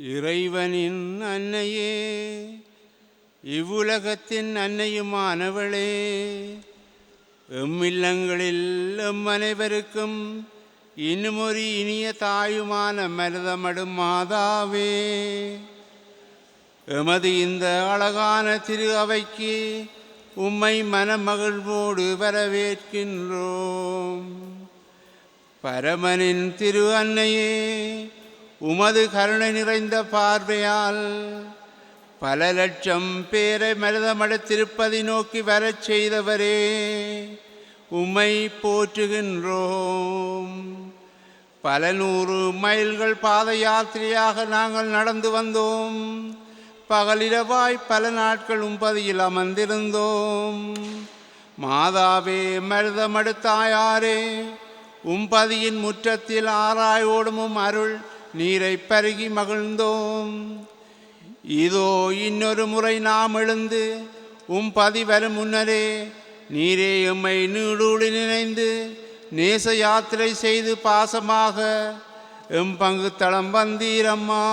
இறைவனின் அன்னையே, இவ்வுலகத்தின் அன்னையுமானவளே, எம்மில்லங்களில் எம் அனைவருக்கும் இன்னுமொரு இனிய தாயுமான மருதமடும் மாதாவே, எமது இந்த அழகான திரு அவைக்கு உம்மை மனமகிழ்வோடு வரவேற்கின்றோம். பரமனின் திரு அன்னையே, உமது கருணை நிறைந்த பார்வையால் பல லட்சம் பேரை மருதமடத்திருப்பதை நோக்கி வரச் செய்தவரே, உம்மை போற்றுகின்றோம். பல 100 மைல்கள் பாத யாத்திரையாக நாங்கள் நடந்து வந்தோம். பகலிரவாய் பல நாட்கள் உம்பதியில் அமர்ந்திருந்தோம். மாதாவே, மருதமடு தாயாரே, உம்பதியின் முற்றத்தில் ஆராயோடும் அருள் நீரை பருகி மகிழ்ந்தோம். இதோ இன்னொரு முறை நாம் எழுந்து உம்பதி வரும் முன்னரே நீரே எம்மை நீடூழி நினைந்து நேச யாத்திரை செய்து பாசமாக எம் பங்கு தளம் வந்தீரம்மா.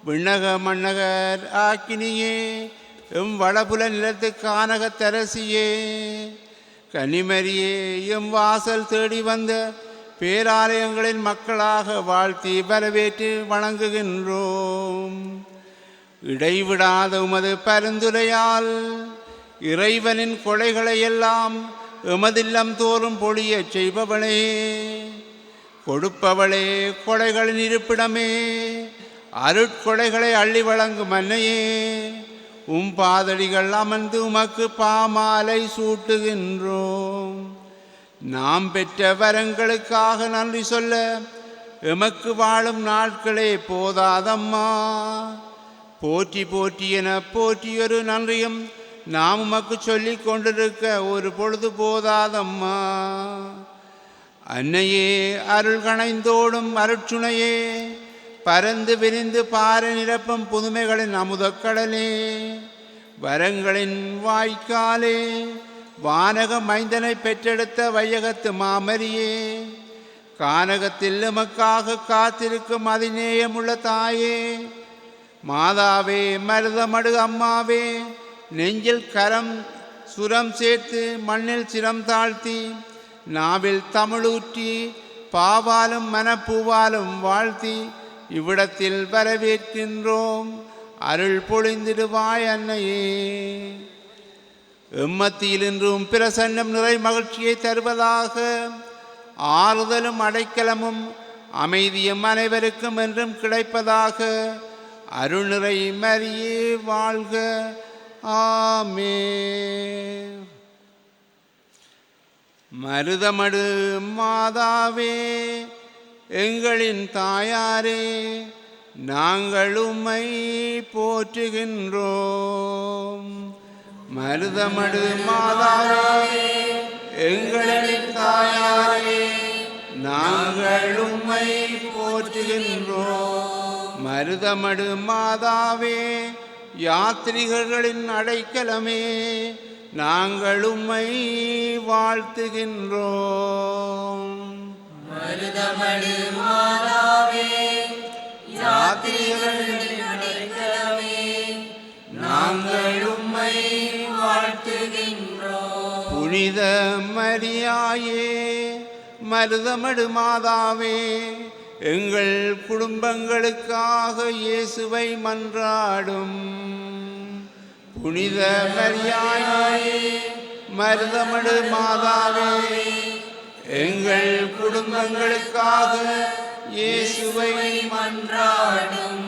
விண்ணக மன்னகர் ஆக்கினியே, எம் வடபுல நிலத்து கானக தரசியே, கனிமரியே, எம் வாசல் தேடி வந்த பேராலயங்களின் மக்களாக வாழ்த்தி வரவேற்று வணங்குகின்றோம். இடைவிடாத உமது பரிந்துரையால் இறைவனின் கொடைகளை எல்லாம் எமதில்லம் தோறும் பொழிய செய்பவளே, கொடுப்பவளே, கொடைகளின் இருப்பிடமே, அருட்கொடைகளை அள்ளி வழங்கும் அன்னையே, உம் பாதடிகள் அமர்ந்து உமக்கு பாமாலை சூட்டுகின்றோம். நாம் பெற்ற வரங்களுக்காக நன்றி சொல்ல எமக்கு வாழும் நாட்களே போதாதம்மா. போற்றி போற்றி என போற்றியொரு நன்றியும் நாம் உமக்கு சொல்லிக் கொண்டிருக்க ஒரு பொழுது போதாதம்மா. அன்னையே, அருள் கணைந்தோடும் அருட்சுணையே, பரந்து விரிந்து பாறை நிரப்பும் புதுமைகளின் அமுதக்கடலே, வரங்களின் வாய்க்காலே, வானக மைந்தனை பெற்றெடுத்த வையகத்து மாமரியே, கானகத்தில் எமக்காக காத்திருக்கும் அதிநேயமுள்ள தாயே, மாதாவே, மருதமடு அம்மாவே, நெஞ்சில் கரம் சுரம் சேர்த்து மண்ணில் சிரம் தாழ்த்தி நாவில் தமிழூற்றி பாவாலும் மனப்பூவாலும் வாழ்த்தி இவ்விடத்தில் வரவேற்கின்றோம். அருள் பொழிந்திடுவாய் அன்னையே. எம்மத்தியில் இன்றும் பிரசன்னம் நிறை மகிழ்ச்சியை தருவதாக, ஆறுதலும் அடைக்கலமும் அமைதியும் அனைவருக்கும் என்றும் கிடைப்பதாக. அருள் நிறை மரியே வாழ்க. ஆமென். மருதமடு மாதாவே, எங்களின் தாயாரே, நாங்கள் உம்மை போற்றுகின்றோம். மருதமடு மாதாவே, எங்களின் தாயாரே, நாங்கள் உம்மை போற்றுகின்றோம். மருதமடு மாதாவே, யாத்ரிகர்களின் அடைக்கலமே, நாங்கள் உம்மை வாழ்த்துகின்றோம். மருதமடு மாதாவே, யாத்ரிகர்களின் அடைக்கலமே, நாங்கள் உம்மை வாழ்த்துகின்றோம். புனித மரியாயே, மருதமடு மாதாவே, எங்கள் குடும்பங்களுக்காக இயேசுவை மன்றாடும். புனித மரியாயே, மருதமடு மாதாவே, எங்கள் குடும்பங்களுக்காக இயேசுவை மன்றாடும்.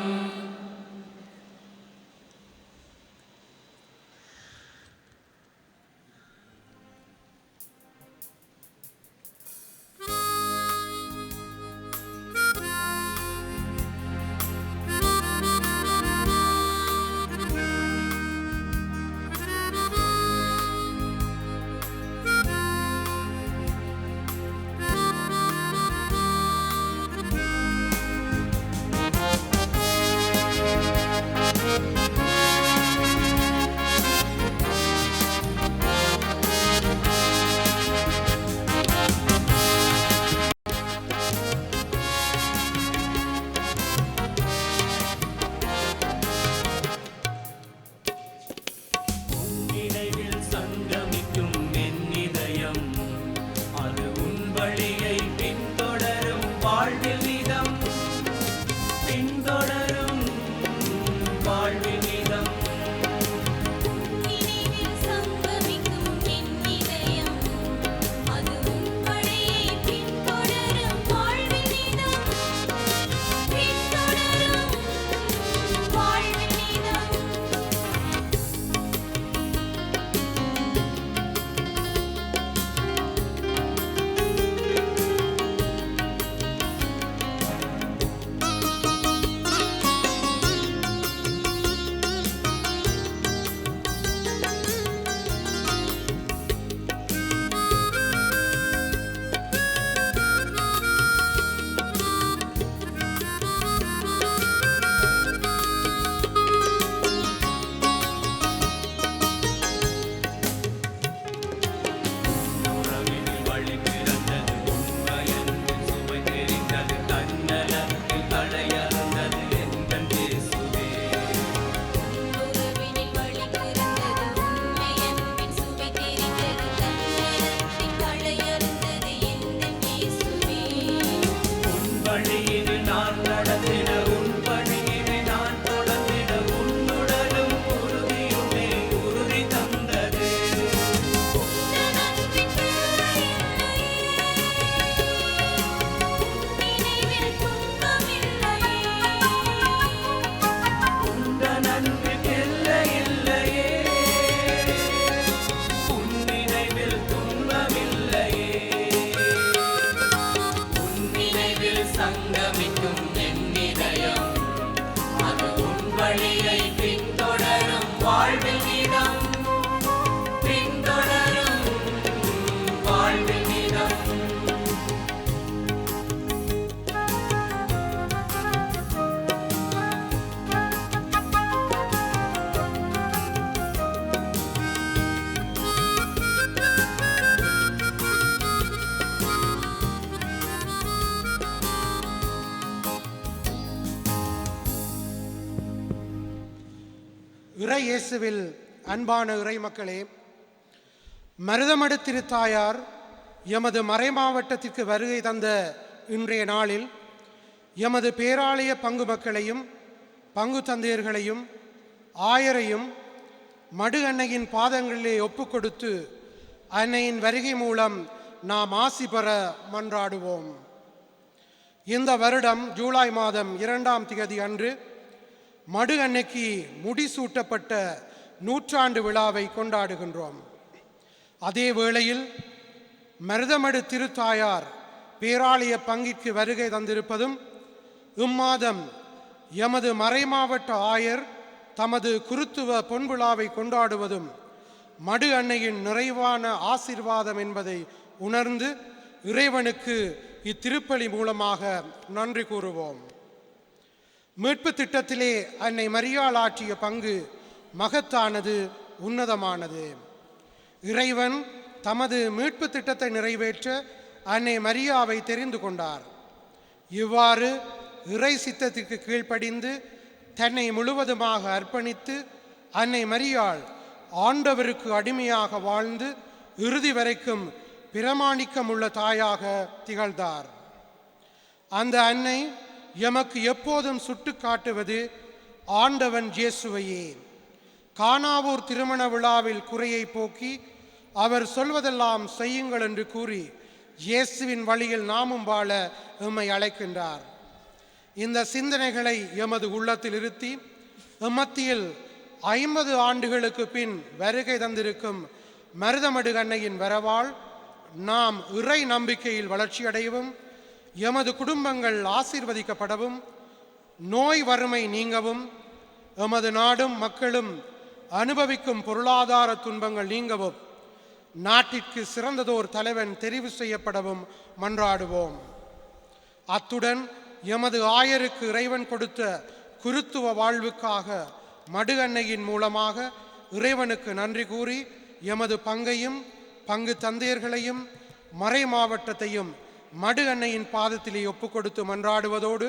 வாழ்வில் நிதம் பின்தொடரும் வாழ்வில் நிதம் நினைவில் சங்கமிக்கும் என் இதயம் அது உன் வழியை பின்தொடரும் வாழ்வில் நிதம் பின்தொடரும் வாழ்வில் நிதம் உறவினில் வழி பிறந்தது உண்மையன்பின் சுவை தெரிந்தது தன்னலத்தில் தடையறந்தது எங்கள் இயேசுவே உறவினில் வழி பிறந்தது உண்மை அன்பின் சுவை தெரிந்தது தன்னலத்தின் தடையறுத்தது எந்தன் இயேசுவே உன் வழியினில் நான் நடந்திட உன் பணியினை நான் தொடர்ந்திட உன்னுடலும் உறுதியுமே உறுதி தந்தது உந்தன் அன்பின் நினைவில் துன்பமில்லையே உந்தன் அன்பிற்கு எல்லை இல்லையே உன் நினைவில் துன்பமில்லையே உன் நினைவில் சங்கமிக்கும் என் இதயம் அது உன் வழியை பின்தொடரும் வாழ்வில் நிதம் பின்தொடரும் வாழ்வில் நிதம் இறை இயேசுவில் அன்பான இறை மக்களே, மருதமடு திருத்தாயார் எமது மறைமாவட்டத்திற்கு வருகை தந்த இன்றைய நாளில் எமது பேராலய பங்கு மக்களையும் பங்கு தந்தையர்களையும் ஆயரையும் மடு அன்னையின் பாதங்களிலே ஒப்புக்கொடுத்து அன்னையின் வருகை மூலம் நாம் ஆசி பெற மன்றாடுவோம். இந்த வருடம் ஜூலை மாதம் 2ஆம் திகதி அன்று மடு அன்னைக்கு முடிசூட்டப்பட்ட நூற்றாண்டு விழாவை கொண்டாடுகின்றோம். அதே வேளையில் மருதமடு திருத்தாயார் பேராலய பங்கிற்கு வருகை தந்திருப்பதும் இம்மாதம் எமது மறைமாவட்ட ஆயர் தமது குருத்துவ பொன்விழாவை கொண்டாடுவதும் மடு அன்னையின் நிறைவான ஆசீர்வாதம் என்பதை உணர்ந்து இறைவனுக்கு இத்திருப்பலி மூலமாக நன்றி கூறுவோம். மீட்பு திட்டத்திலே அன்னை மரியாள் ஆற்றிய பங்கு மகத்தானது, உன்னதமானது. இறைவன் தமது மீட்பு திட்டத்தை நிறைவேற்ற அன்னை மரியாவை தெரிந்து கொண்டார். இவ்வாறு இறை சித்தத்திற்கு கீழ்ப்படிந்து தன்னை முழுவதுமாக அர்ப்பணித்து அன்னை மரியாள் ஆண்டவருக்கு அடிமையாக வாழ்ந்து இறுதி வரைக்கும் பிரமாணிக்கமுள்ள தாயாக திகழ்ந்தார். அந்த அன்னை எமக்கு எப்போதும் சுட்டு காட்டுவது ஆண்டவன் இயேசுவையே. கானாவூர் திருமண விழாவில் குறையை போக்கி அவர் சொல்வதெல்லாம் செய்யுங்கள் என்று கூறி இயேசுவின் வழியில் நாமும் வாழ எம்மை அழைக்கின்றார். இந்த சிந்தனைகளை எமது உள்ளத்தில் இருத்தி எம்மத்தியில் 50 ஆண்டுகளுக்கு பின் வருகை தந்திருக்கும் மருதமடு அன்னையின் வரவால் நாம் இறை நம்பிக்கையில் வளர்ச்சியடையவும், எமது குடும்பங்கள் ஆசீர்வதிக்கப்படவும், நோய் வறுமை நீங்கவும், எமது நாடும் மக்களும் அனுபவிக்கும் பொருளாதார துன்பங்கள் நீங்கவும், நாட்டிற்கு சிறந்ததோர் தலைவன் தெரிவு செய்யப்படவும் மன்றாடுவோம். அத்துடன் எமது ஆயருக்கு இறைவன் கொடுத்த குருத்துவ வாழ்வுக்காக மடு அன்னையின் மூலமாக இறைவனுக்கு நன்றி கூறி எமது பங்கையும் பங்கு தந்தையர்களையும் மறை மாவட்டத்தையும் மடு அன்னையின் பாதத்திலே ஒப்புக்கொடுத்து மன்றாடுவதோடு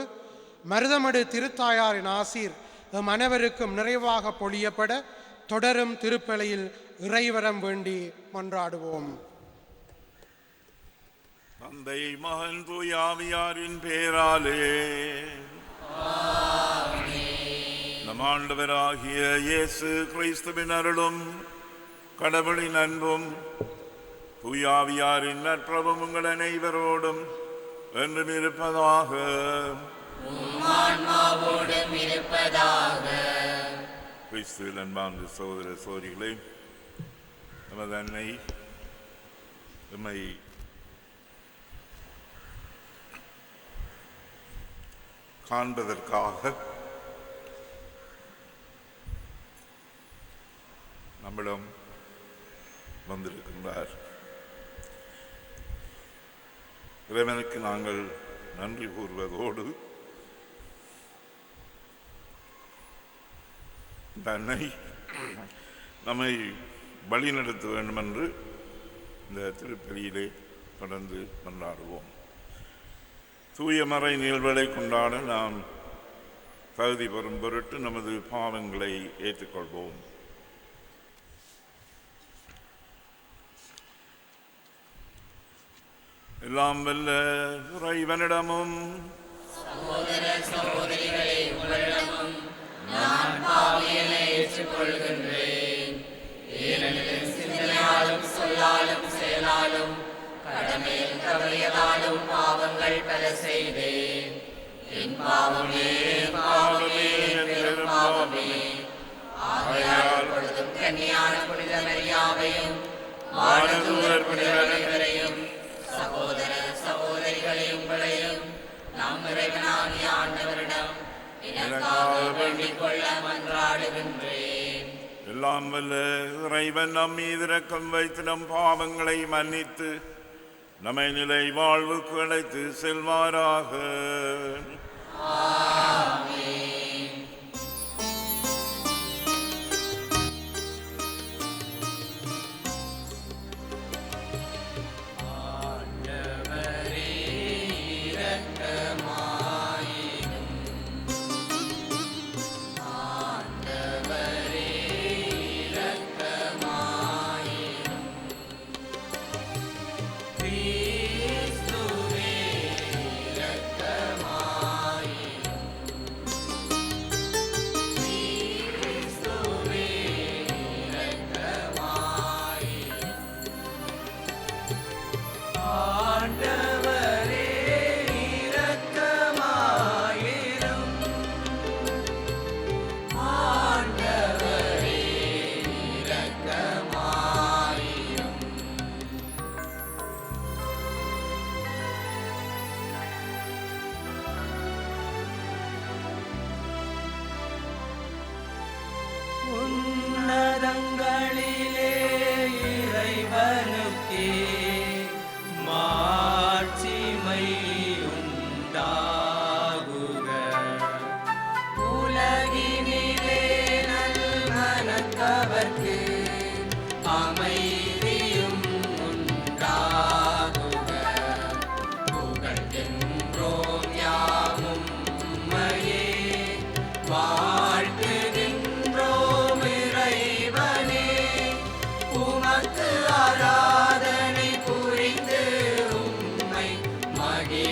மருதமடு திருத்தாயாரின் ஆசீர் எம் அனைவருக்கும் நிறைவாக பொழியப்பட தொடரும் திருப்பலியில் இறைவரம் வேண்டி மன்றாடுவோம். தந்தை மகன் தூயாவியாரின் பேராலே நம் ஆண்டவராகிய இயேசு கிறிஸ்துவின் அருளும் கடவுளின் அன்பும் தூயாவியாரின் நற்புறவும் உங்கள் அனைவரோடும் என்றும் இருப்பதாக. கிறிஸ்துவில் அன்பார்ந்த சகோதர சகோதரிகளே, நமது அன்னை நம்மை காண்பதற்காக நம்மிடம் வந்திருக்கின்றார். இறைவனுக்கு நாங்கள் நன்றி கூறுவதோடு இந்த அன்னை நம்மை வழிநடத்த வேண்டும் என்று இந்த திருப்பலியிலே தொடர்ந்து கொண்டாடுவோம். தூய மறை நிகழ்வுகளை கொண்டாட நாம் தகுதி பெறும் பொருட்டு நமது பாவங்களை ஏற்றுக்கொள்வோம். எல்லாம் வல்ல இறைவனிடமும் சகோதர சகோதரிகளே, உங்களிடமும் நான் பாவியனை ஏற்றுக்கொள்கின்றேன். ஏனெனில் சிந்தனையாலும் சொல்லாலும் செயலாலும் கடமையில் தவறியதாலும் பாவங்கள் பல செய்தேன். என் பாவமே பாவமே பெரும் பாவமே. ஆகையால் பொழுதும் கன்னியான புனித மரியாவையும் வானதூதர் புனிதர் அனைவரையும் சகோதர சகோதரிகளை உங்களையும் நம் இறைவனாகிய ஆண்டவரிடம் எனக்காக வேண்டிக் கொள்ள மன்றாடுகின்றேன். எல்லாம் வல்ல இறைவன் நம் மீது இரக்கம் வைத்து நம் பாவங்களை மன்னித்து நம்மை நிலை வாழ்வுக்கு அழைத்து செல்வாராக. உன்னதங்களிலே இறைவனுக்கே மாட்சிமை உண்டாகுக. உலகினிலே நல்மனத்தவர்க்கு அமைதியும் உண்டாகுக. புகழ்கின்றோம் யாவும் உம்மையே, வாழ்த்துகின்றோம் இறைவனே. உமக்கு ஆராதனை புரிந்து உம்மை மகிழ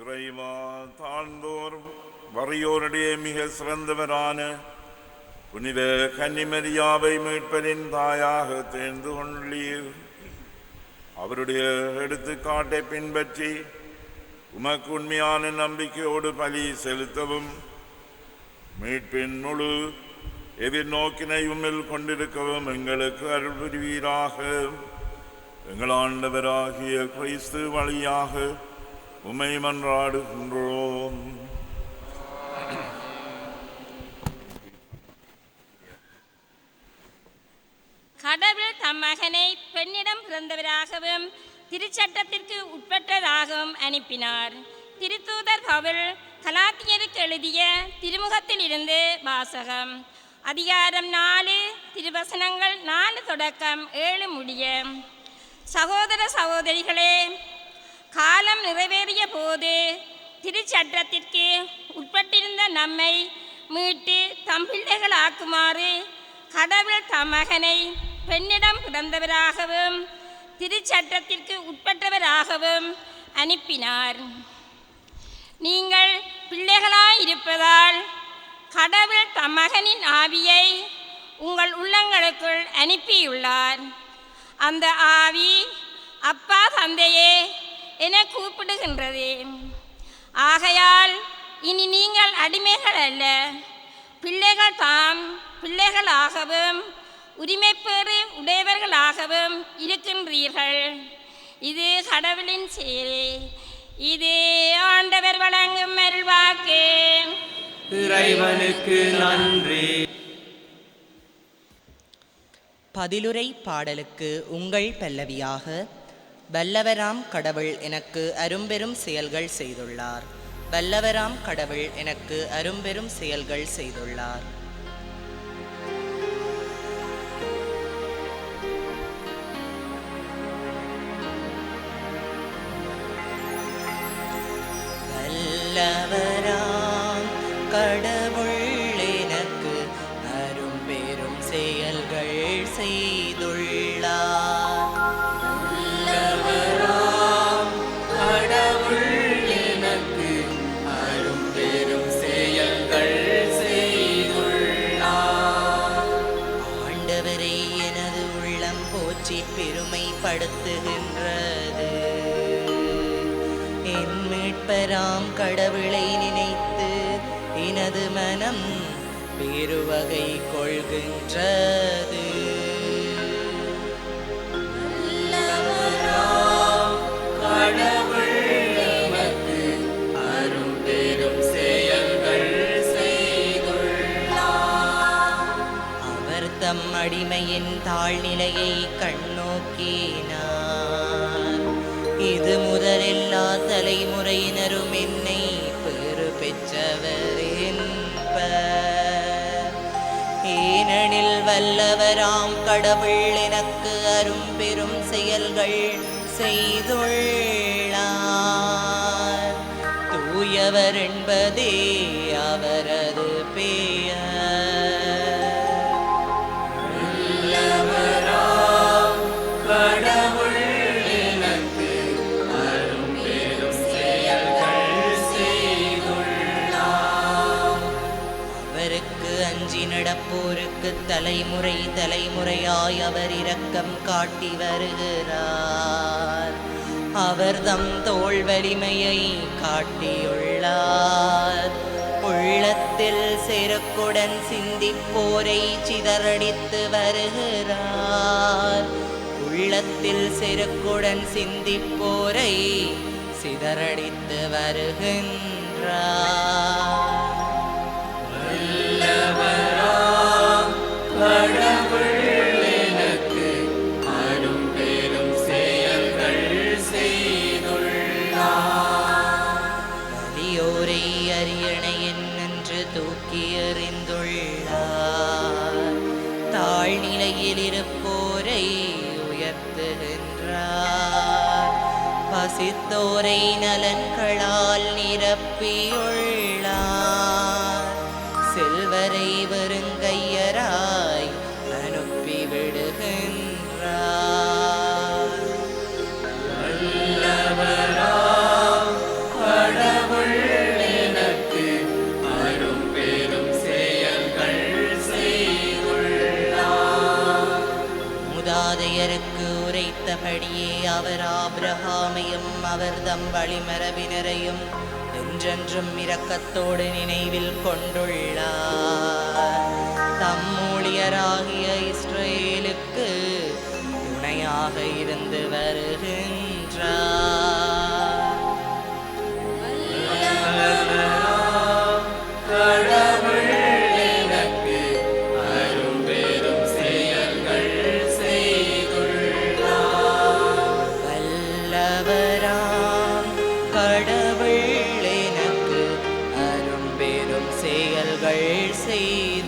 இறைவா, தாழ்ந்தோர் வறியோருடைய மிக சிறந்தவரான புனித கன்னிமரியாவை மீட்பரின் தாயாக தேர்ந்து கொண்டீர். அவருடைய எடுத்துக்காட்டை பின்பற்றி உமக்கு உண்மையான நம்பிக்கையோடு பலி செலுத்தவும் மீட்பின் முழு எதிர்நோக்கினை உம்மில் கொண்டிருக்கவும் எங்களுக்கு அருள் புரிவீராக. எங்கள் ஆண்டவராகிய கிறிஸ்து வழியாக உம்மை மன்றாடுகின்றோம். கடவுள் தம் மகனை பெண்ணிடம் பிறந்தவராகவும் திருச்சட்டத்திற்கு உட்பட்டதாகவும் அனுப்பினார். திருத்தூதர் பவுல் கலாத்தியருக்கு எழுதிய திருமுகத்தில் இருந்து வாசகம். அதிகாரம் 4, திருவசனங்கள் 4 தொடக்கம் 7 முடிய. சகோதர சகோதரிகளே, காலம் நிறைவேறிய போது திருச்சட்டத்திற்கு உட்பட்டிருந்த நம்மை மீட்டு தம் பிள்ளைகளாக்குமாறு கடவுள் தம் மகனை பெண்ணிடம் பிறந்தவராகவும் திருச்சட்டத்திற்கு உட்பட்டவராகவும் அனுப்பினார். நீங்கள் பிள்ளைகளாயிருப்பதால் கடவுள் தம் மகனின் ஆவியை உங்கள் உள்ளங்களுக்குள் அனுப்பியுள்ளார். அந்த ஆவி அப்பா தந்தையே என கூப்பிடுகின்றது. ஆகையால் இனி நீங்கள் அடிமைகள் அல்ல, பிள்ளைகள் தாம் பிள்ளைகளாகவும் உரிமைப்பேறு உடையவர்களாகவும் இருக்கின்றீர்கள். இது கடவுளின் செயலே. இது ஆண்டவர் வழங்கும் அருள்வாக்கு. இறைவனுக்கு நன்றி. பதிலுரை பாடலுக்கு உங்கள் பல்லவியாக, வல்லவராம் கடவுள் எனக்கு அரும்பெரும் செயல்கள் செய்துள்ளார். வல்லவராம் கடவுள் எனக்கு அரும்பெரும் செயல்கள் செய்துள்ளார். வல்லவராம் கடவுள் எனக்கு அரும்பெரும் செயல்கள் செய்துள்ளார். வல்லவராம் கடவுள் எனக்கு அரும்பெரும் செயல்கள் செய்துள்ளார். ஆண்டவரை எனது உள்ளம் போற்றி பெருமைப்படுத்துகின்றது. என் மீட்பராம் கடவுளை நினைத்து எனது மனம் பெருவகை கொள்கின்றது. வல்லவராம் கடவுள் எனக்கு அரும்பெரும் செயல்கள் செய்துள்ளார். அவர் தம் அடிமையின் தாழ்நிலையை கண்ணோக்கினார். இது முதலெல்லா தலைமுறையினரும் என்னை பெறு பெற்றவர் என்பர். ஏனெனில் வல்லவராம் கடவுள் எனக்கு அரும்பெரும் செயல்கள் செய்துள்ளார். தூயவர் என்பதே அவரது பெயர். வல்லவராம் கடவுள் எனக்கு அரும்பெரும் செயல்கள் செய்துள்ளார். அவருக்கு அஞ்சி நடப்போருக்கு தலைமுறை தலைமுறையாய் அவர் இரக்கம் காட்டி வருகிறார். அவர் தம் தோள் வலிமையை காட்டியுள்ளார். உள்ளத்தில் செருக்குடன் சிந்திப்போரை சிதறடித்து வருகிறார். உள்ளத்தில் செருக்குடன் சிந்திப்போரை சிதறடித்து வருகின்றார். வல்லவராம் கடவுள் எனக்கு அரும்பெரும் செயல்கள் செய்துள்ளார். வலியோரை அரியணையின் நின்று தூக்கி எறிந்துள்ளார். தாழ்நிலையில் இருப்போரை உயர்த்துகின்றார். பசித்தோரை நலன்களால் நிரப்பியுள்ளார். செல்வரை வெறுங்கையராய் அனுப்பிவிடுகின்றார். வல்லவராம் கடவுள் அவர் தம் வழிமரபினரையும் என்றென்றும் இரக்கத்தோடு நினைவில் கொண்டுள்ளார். தம் ஊழியராகிய இஸ்ரவேலுக்கு துணையாக இருந்து வருகின்றார். கடவுள் எனக்கு அரும்பெரும் செயல்கள் செய்துள்ளார். வல்லவராம் கடவுள் எனக்கு அரும்பெரும் செயல்கள் செய்துள்ளார்.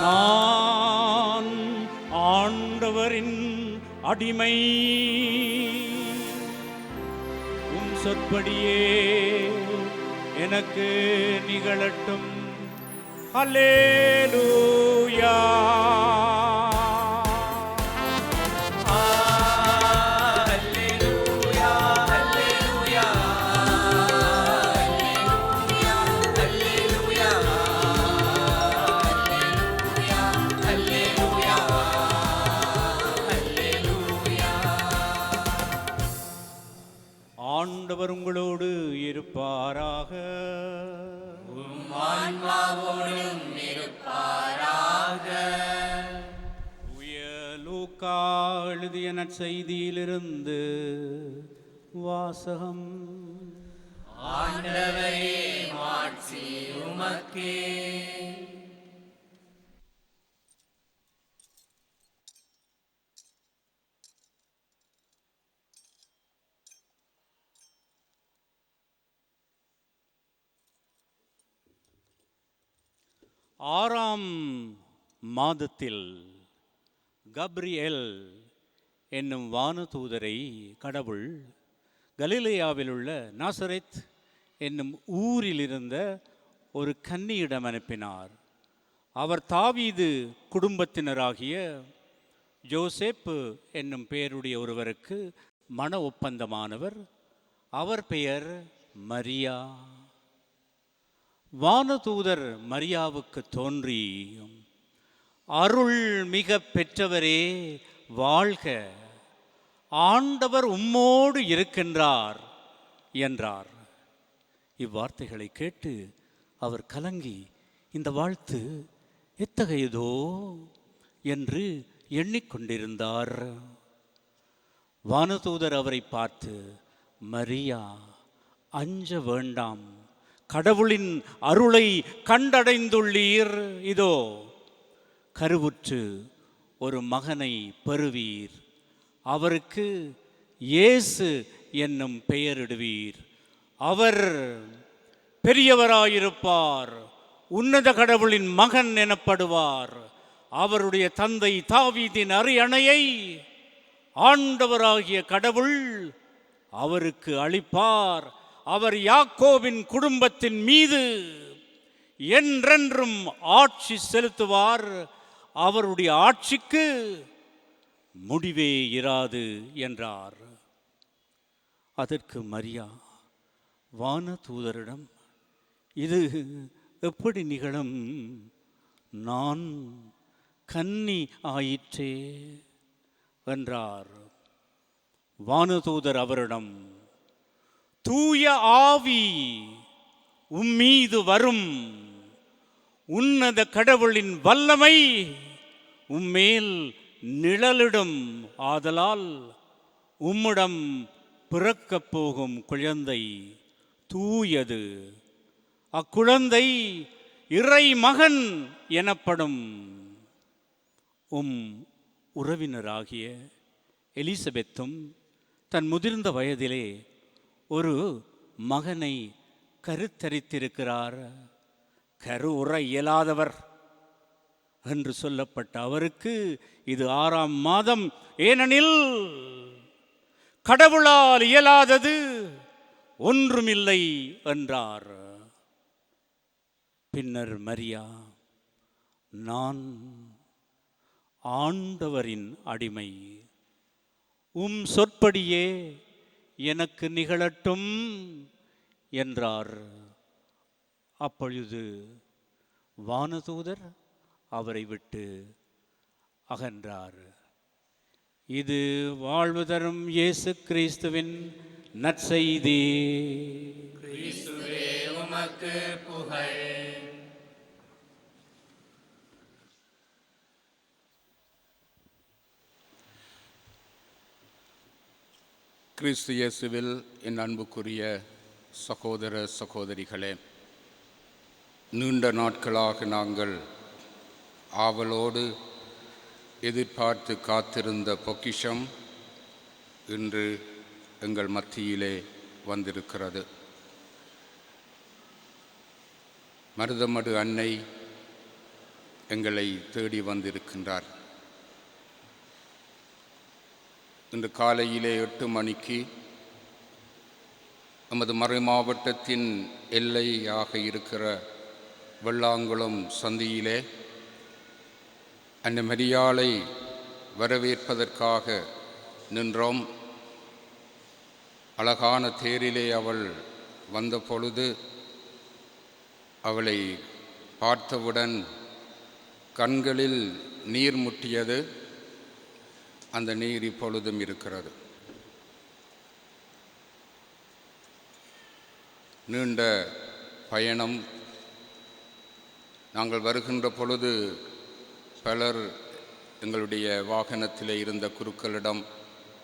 நான் ஆண்டவரின் அடிமை, உம் சொற்படியே எனக்கு நிகழட்டும். அல்லேலூயா. ஆண்டவர் உங்களோடு இருப்பாராக. ஆன்மாவோடும் இருப்பாராக. தூய லூக்கா எழுதிய நற்செய்தியிலிருந்து வாசகம். ஆண்டவரே மாட்சி உமக்கே. ஆறாம் மாதத்தில் கப்ரியேல் என்னும் வானதூதரை கடவுள் கலிலேயாவில் உள்ள நாசரேத் என்னும் ஊரில் இருந்த ஒரு கன்னியிடம் அனுப்பினார். அவர் தாவீது குடும்பத்தினராகிய யோசேப்பு என்னும் பெயருடைய ஒருவருக்கு மன ஒப்பந்தமானவர். அவர் பெயர் மரியா. வானதூதர் மரியாவுக்கு தோன்றி, அருள் மிக பெற்றவரே வாழ்க, ஆண்டவர் உம்மோடு இருக்கின்றார் என்றார். இவ்வார்த்தைகளை கேட்டு அவர் கலங்கி, இந்த வாழ்த்து எத்தகையதோ என்று எண்ணிக்கொண்டிருந்தார். வானதூதர் அவரை பார்த்து, மரியா, அஞ்ச வேண்டாம், கடவுளின் அருளை கண்டடைந்துள்ளீர். இதோ கருவுற்று ஒரு மகனை பெறுவீர், அவருக்கு இயேசு என்னும் பெயரிடுவீர். அவர் பெரியவராயிருப்பார், உன்னத கடவுளின் மகன் எனப்படுவார். அவருடைய தந்தை தாவீதின் அரியணையை ஆண்டவராகிய கடவுள் அவருக்கு அளிப்பார். அவர் யாக்கோபின் குடும்பத்தின் மீது என்றென்றும் ஆட்சி செலுத்துவார். அவருடைய ஆட்சிக்கு முடிவே இராது என்றார். அதற்கு மரியா வானதூதரிடம், இது எப்படி நிகழும்? நான் கன்னி ஆயிற்றே என்றார். வானதூதர் அவரிடம், தூய ஆவி உம்மீது வரும், உன்னத கடவுளின் வல்லமை உம்மேல் நிழலிடும். ஆதலால் உம்மிடம் பிறக்கப் போகும் குழந்தை தூயது. அக்குழந்தை இறை மகன் எனப்படும். உம் உறவினராகிய எலிசபெத்தும் தன் முதிர்ந்த வயதிலே ஒரு மகனை கருத்தரித்திருக்கிறார். கரு உற இயலாதவர் என்று சொல்லப்பட்ட அவருக்கு இது 6ஆம் மாதம். ஏனெனில் கடவுளால் இயலாதது ஒன்றுமில்லை என்றார். பின்னர் மரியா, நான் ஆண்டவரின் அடிமை, உம் சொற்படியே எனக்கு நிகழட்டும் என்றார். அப்பொழுது வானதூதர் அவரை விட்டு அகன்றார். இது வாழ்வு தரும் இயேசு கிறிஸ்துவின் நற்செய்தி. கிறிஸ்துவே உமக்கு புகழ். கிறிஸ்து இயேசுவில் என் அன்புக்குரிய சகோதர சகோதரிகளே, நீண்ட நாட்களாக நாங்கள் ஆவலோடு எதிர்பார்த்து காத்திருந்த பொக்கிஷம் இன்று எங்கள் மத்தியிலே வந்திருக்கிறது. மருதமடு அன்னை எங்களை தேடி வந்திருக்கின்றார். இன்று காலையிலே 8 மணிக்கு நமது மறை மாவட்டத்தின் எல்லையாக இருக்கிற வெள்ளாங்குளம் சந்தியிலே அன்னை மரியாளை வரவேற்பதற்காக நின்றோம். அழகான தேரிலே அவள் வந்த பொழுது அவளை பார்த்தவுடன் கண்களில் நீர் முட்டியது. அந்த நீர் இப்பொழுதும் இருக்கிறது. நீண்ட பயணம். நாங்கள் வருகின்ற பொழுது பலர் எங்களுடைய வாகனத்திலே இருந்த குருக்களிடம்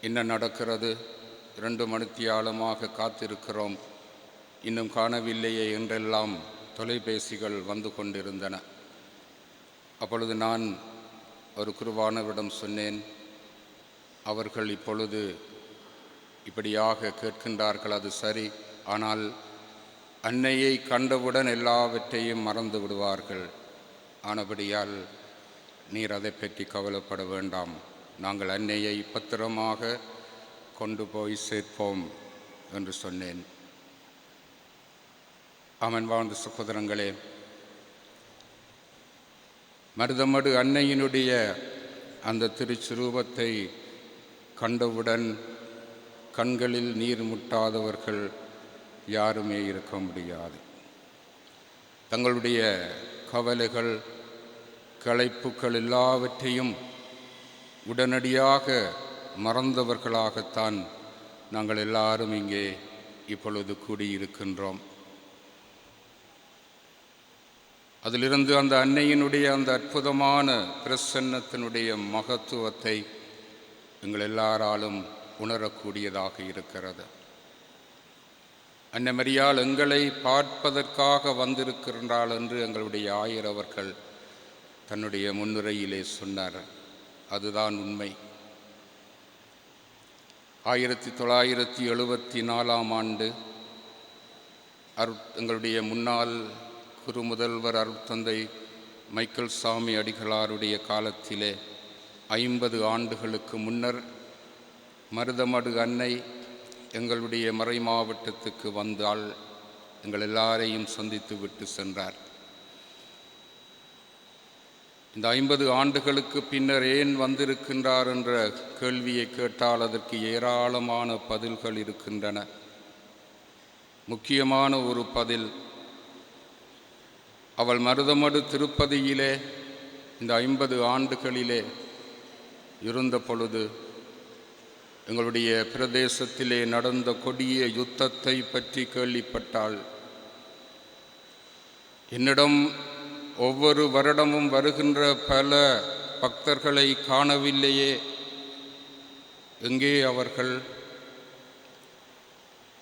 என்ன நடக்கிறது, 2 மணித்தியாலமாக காத்திருக்கிறோம், இன்னும் காணவில்லையே என்றெல்லாம் தொலைபேசிகள் வந்து கொண்டிருந்தன. அப்பொழுது நான் ஒரு குருவானவரிடம் சொன்னேன், அவர்கள் இப்பொழுது இப்படியாக கேட்கின்றார்கள், அது சரி, ஆனால் அன்னையை கண்டவுடன் எல்லாவற்றையும் மறந்து விடுவார்கள். ஆனபடியால் நீர் அதை பற்றி கவலைப்பட வேண்டாம், நாங்கள் அன்னையை பத்திரமாக கொண்டு போய் சேர்ப்போம் என்று சொன்னேன். அவன் வாழ்ந்த சகோதரங்களே, மருதமடு அன்னையினுடைய அந்த திருச்சிரூபத்தை கண்டவுடன் கண்களில் நீர் முட்டாதவர்கள் யாருமே இருக்க முடியாது. தங்களுடைய கவலைகள், களைப்புக்கள் எல்லாவற்றையும் உடனடியாக மறந்தவர்களாகத்தான் நாங்கள் எல்லாரும் இங்கே இப்பொழுது கூடியிருக்கின்றோம். அதிலிருந்து அந்த அன்னையினுடைய அந்த அற்புதமான பிரசன்னத்தினுடைய மகத்துவத்தை எங்கள் எல்லாராலும் உணரக்கூடியதாக இருக்கிறது. அன்னை மரியாள் எங்களை பார்ப்பதற்காக வந்திருக்கின்றாள் என்று எங்களுடைய ஆயர் அவர்கள் தன்னுடைய முன்னுரையிலே சொன்னார். அதுதான் உண்மை. 1974ஆம் ஆண்டு எங்களுடைய முன்னாள் குருமுதல்வர் அருட்தந்தை மைக்கேல் சாமி அடிகளாருடைய காலத்திலே 50 ஆண்டுகளுக்கு முன்னர் மருதமடு அன்னை எங்களுடைய மறை மாவட்டத்துக்கு வந்தால் எங்கள் எல்லாரையும் சந்தித்து விட்டு சென்றார். இந்த 50 ஆண்டுகளுக்கு பின்னர் ஏன் வந்திருக்கின்றார் என்ற கேள்வியை கேட்டால் அதற்கு ஏராளமான பதில்கள் இருக்கின்றன. முக்கியமான ஒரு பதில், அவள் மருதமடு திருப்பதியிலே இந்த 50 ஆண்டுகளிலே இருந்த பொழுது எங்களுடைய பிரதேசத்திலே நடந்த கொடிய யுத்தத்தை பற்றி கேள்விப்பட்டாள். என்னிடம் ஒவ்வொரு வருடமும் வருகின்ற பல பக்தர்களை காணவில்லையே, எங்கே அவர்கள்?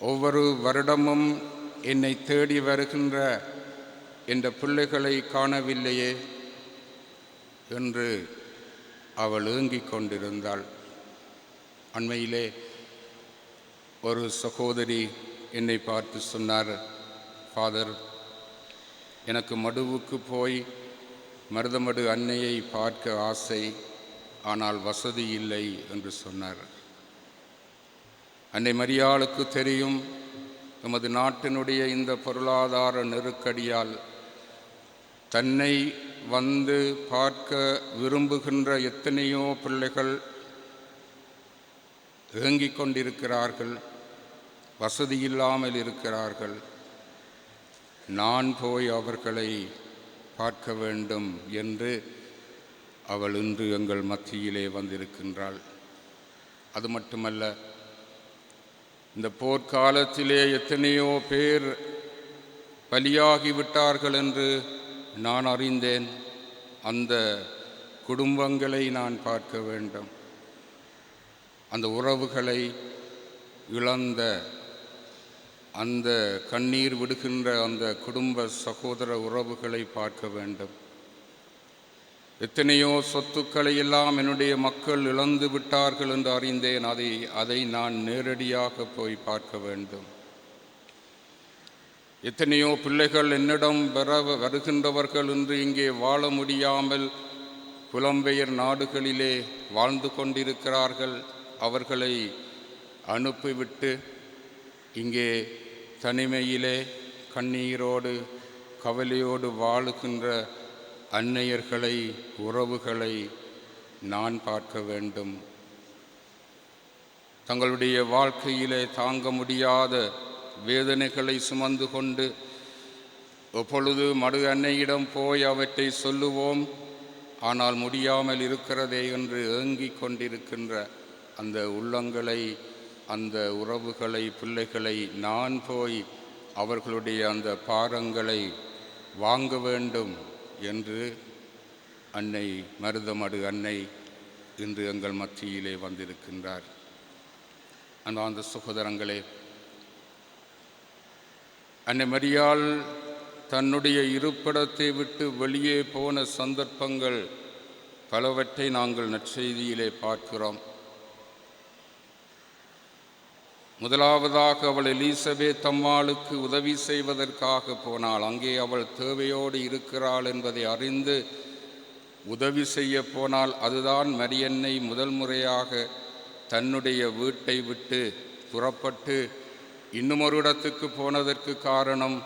ஒவ்வொரு வருடமும் என்னை தேடி வருகின்ற என்ற பிள்ளைகளை காணவில்லையே என்று அவள் ஏங்கிக் கொண்டிருந்தாள். அண்மையிலே ஒரு சகோதரி என்னை பார்த்து சொன்னார், ஃபாதர், எனக்கு மடுவுக்கு போய் மருதமடு அன்னையை பார்க்க ஆசை, ஆனால் வசதி இல்லை என்று சொன்னார். அன்னை மரியாளுக்கு தெரியும், நமது நாட்டினுடைய இந்த பொருளாதார நெருக்கடியால் தன்னை வந்து பார்க்க விரும்புகின்ற எத்தனையோ பிள்ளைகள் ஏங்கிக் கொண்டிருக்கிறார்கள், வசதியில்லாமல் இருக்கிறார்கள். நான் போய் அவர்களை பார்க்க வேண்டும் என்று அவள் இன்று எங்கள் மத்தியிலே வந்திருக்கின்றாள். அது மட்டுமல்ல, இந்த போர்க்காலத்திலே எத்தனையோ பேர் பலியாகிவிட்டார்கள் என்று நான் அறிந்தேன். அந்த குடும்பங்களை நான் பார்க்க வேண்டும். அந்த உறவுகளை இழந்த, அந்த கண்ணீர் விடுகின்ற அந்த குடும்ப சகோதர உறவுகளை பார்க்க வேண்டும். எத்தனையோ சொத்துக்களை எல்லாம் என்னுடைய மக்கள் இழந்து விட்டார்கள் என்று அறிந்தேன். அதை நான் நேரடியாக போய் பார்க்க வேண்டும். எத்தனையோ பிள்ளைகள் என்னிடம் வருகின்றவர்கள் இன்று இங்கே வாழ முடியாமல் புலம்பெயர் நாடுகளிலே வாழ்ந்து கொண்டிருக்கிறார்கள். அவர்களை அனுப்பிவிட்டு இங்கே தனிமையிலே கண்ணீரோடு கவலையோடு வாழுகின்ற அன்னையர்களை, உறவுகளை நான் பார்க்க வேண்டும். தங்களுடைய வாழ்க்கையிலே தாங்க முடியாத வேதனைகளை சுமந்து கொண்டு எப்பொழுது மடு அன்னையிடம் போய் அவற்றை சொல்லுவோம், ஆனால் முடியாமல் இருக்கிறதே என்று ஏங்கிக் கொண்டிருக்கின்ற அந்த உள்ளங்களை, அந்த உறவுகளை, பிள்ளைகளை நான் போய் அவர்களுடைய அந்த பாரங்களை வாங்க வேண்டும் என்று அன்னை மருதமடு அன்னை இன்று எங்கள் மத்தியிலே வந்திருக்கின்றார். அந்த சகோதரங்களே, அன்னை மரியாள் தன்னுடைய இருப்பிடத்தை விட்டு வெளியே போன சந்தர்ப்பங்கள் பலவற்றை நாங்கள் நற்செய்தியிலே பார்க்கிறோம். முதலாவதாக அவள் எலிசபெத் அம்மாளுக்கு உதவி செய்வதற்காக போனாள். அங்கே அவள் தேவையோடு இருக்கிறாள் என்பதை அறிந்து உதவி செய்ய போனால், அதுதான் மரியன்னை முதல் முறையாக தன்னுடைய வீட்டை விட்டு புறப்பட்டு இன்னுமொரு இடத்துக்கு போனதற்கு காரணம்,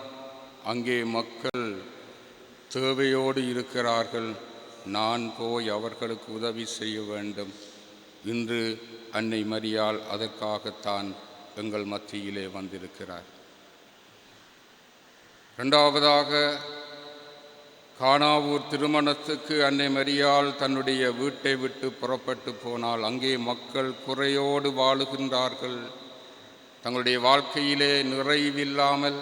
அங்கே மக்கள் தேவையோடு இருக்கிறார்கள், நான் போய் அவர்களுக்கு உதவி செய்ய வேண்டும். இன்று அன்னை மரியாள் அதற்காகத்தான் எங்கள் மத்தியிலே வந்திருக்கிறார். இரண்டாவதாக, கானாவூர் திருமணத்துக்கு அன்னை மரியாள் தன்னுடைய வீட்டை விட்டு புறப்பட்டு போனால், அங்கே மக்கள் குறையோடு வாழுகின்றார்கள். தங்களுடைய வாழ்க்கையிலே நிறைவில்லாமல்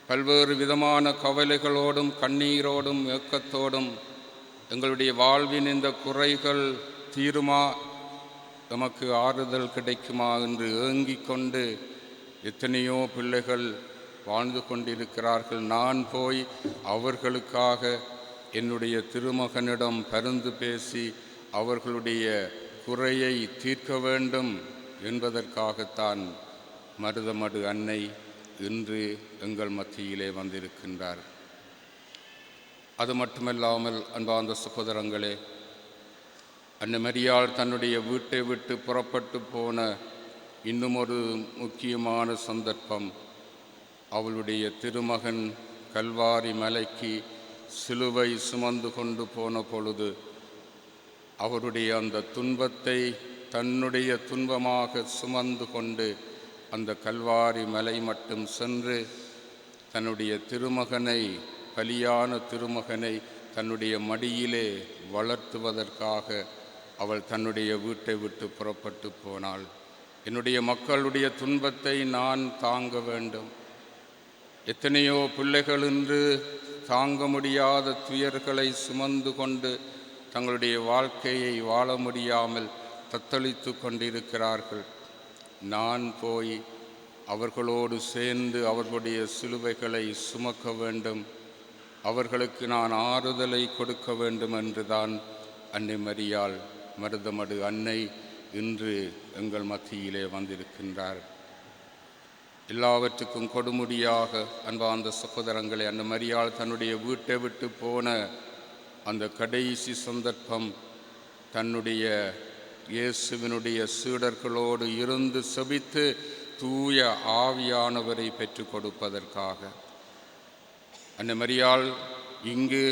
பல்வேறு விதமான கவலைகளோடும் கண்ணீரோடும் ஏக்கத்தோடும் எங்களுடைய வாழ்வின் இந்த குறைகள் தீருமா, நமக்கு ஆறுதல் கிடைக்குமா என்று ஏங்கிக் கொண்டு எத்தனையோ பிள்ளைகள் வாழ்ந்து கொண்டிருக்கிறார்கள். நான் போய் அவர்களுக்காக என்னுடைய திருமகனிடம் பரிந்து பேசி அவர்களுடைய குறையை தீர்க்க வேண்டும் என்பதற்காகத்தான் மருதமடு அன்னை இன்று எங்கள் மத்தியிலே வந்திருக்கின்றார். அது மட்டுமல்லாமல் அன்பார்ந்த சகோதரங்களே, அன்னை மரியாள் தன்னுடைய வீட்டை விட்டு புறப்பட்டு போன இன்னும் ஒரு முக்கியமான சந்தர்ப்பம், அவளுடைய திருமகன் கல்வாரி மலைக்கு சிலுவை சுமந்து கொண்டு போன பொழுது அவருடைய அந்த துன்பத்தை தன்னுடைய துன்பமாக சுமந்து கொண்டு அந்த கல்வாரி மலை மட்டும் சென்று தன்னுடைய திருமகனை, பலியான திருமகனை தன்னுடைய மடியிலே வளர்த்துவதற்காக அவள் தன்னுடைய வீட்டை விட்டு புறப்பட்டு போனாள். என்னுடைய மக்களுடைய துன்பத்தை நான் தாங்க வேண்டும். எத்தனையோ பிள்ளைகள் இன்று தாங்க முடியாத துயர்களை சுமந்து கொண்டு தங்களுடைய வாழ்க்கையை வாழ முடியாமல் தத்தளித்து கொண்டிருக்கிறார்கள். நான் போய் அவர்களோடு சேர்ந்து அவர்களுடைய சிலுவைகளை சுமக்க வேண்டும், அவர்களுக்கு நான் ஆறுதலை கொடுக்க வேண்டும் என்றுதான் அன்னை மரியாள் மருதமடு அன்னை இன்று எங்கள் மத்தியிலே வந்திருக்கின்றார். எல்லாவற்றுக்கும் கொடுமுடியாக அன்பார்ந்த சகோதரங்களை, அன்னை மரியாள் தன்னுடைய வீட்டை விட்டு போன அந்த கடைசி சந்தர்ப்பம் தன்னுடைய இயேசுவினுடைய சீடர்களோடு இருந்து செபித்து தூய ஆவியானவரை பெற்றுக் கொடுப்பதற்காக. அன்னை மரியாள் இங்கு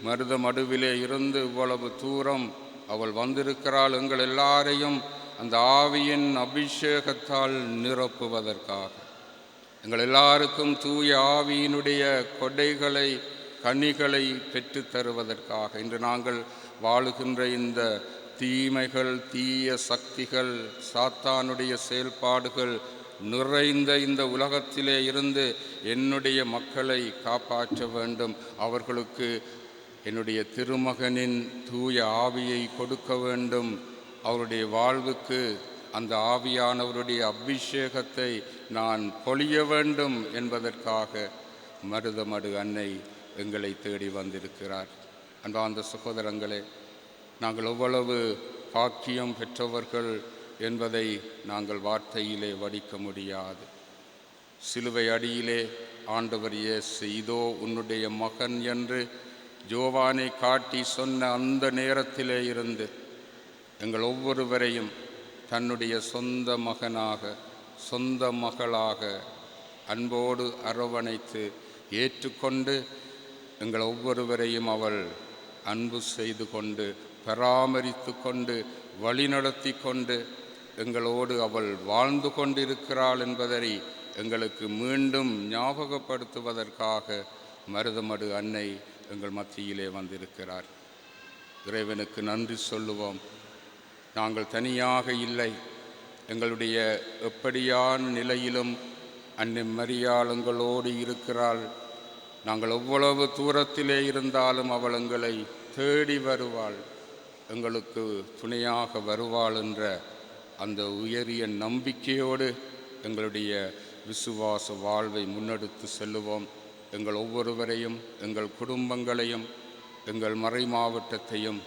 மருதமடுவிலே இருந்து இவ்வளவு தூரம் அவள் வந்திருக்கிறாள், எங்கள் எல்லாரையும் அந்த ஆவியின் அபிஷேகத்தால் நிரப்புவதற்காக. எங்கள் எல்லாருக்கும் தூய ஆவியினுடைய கொடைகளை கனிகளை பெற்று தருவதற்காக. இன்று நாங்கள் வாழுகின்ற இந்த தீமைகள், தீய சக்திகள், சாத்தானுடைய செயல்பாடுகள் நிறைந்த இந்த உலகத்திலே இருந்து என்னுடைய மக்களை காப்பாற்ற வேண்டும். அவர்களுக்கு என்னுடைய திருமகனின் தூய ஆவியை கொடுக்க வேண்டும். அவருடைய வாழ்வுக்கு அந்த ஆவியானவருடைய அபிஷேகத்தை நான் பொழிய வேண்டும் என்பதற்காக மருதமடு அன்னை எங்களை தேடி வந்திருக்கிறார். அன்பார்ந்த சகோதரங்களே, நாங்கள் எவ்வளவு பாக்கியம் பெற்றவர்கள் என்பதை நாங்கள் வார்த்தையிலே வடிக்க முடியாது. சிலுவை அடியிலே ஆண்டவர் இயேசு இதோ உன்னுடைய மகன் என்று யோவானை காட்டி சொன்ன அந்த நேரத்திலே இருந்து எங்கள் ஒவ்வொருவரையும் தன்னுடைய சொந்த மகனாக, சொந்த மகளாக அன்போடு அரவணைத்து ஏற்றுக்கொண்டு எங்கள் ஒவ்வொருவரையும் அவள் அன்பு செய்து கொண்டு பராமரித்து கொண்டு வழிநடத்தி கொண்டு எங்களோடு அவள் வாழ்ந்து கொண்டிருக்கிறாள் என்பதை எங்களுக்கு மீண்டும் ஞாபகப்படுத்துவதற்காக மருதமடு அன்னை எங்கள் மத்தியிலே வந்திருக்கிறார். இறைவனுக்கு நன்றி சொல்லுவோம். நாங்கள் தனியாக இல்லை. எங்களுடைய எப்படியான நிலையிலும் அன்னை மரியாள் எங்களோடு இருக்கிறாள். நாங்கள் எவ்வளவு தூரத்திலே இருந்தாலும் அவள் எங்களை தேடி வருவாள், எங்களுக்கு துணையாக வருவாள் என்ற அந்த உயரிய நம்பிக்கையோடு எங்களுடைய விசுவாச வாழ்வை முன்னெடுத்து செல்லுவோம். எங்கள் ஒவ்வொருவரையும், எங்கள் குடும்பங்களையும், எங்கள் மறை மாவட்டத்தையும்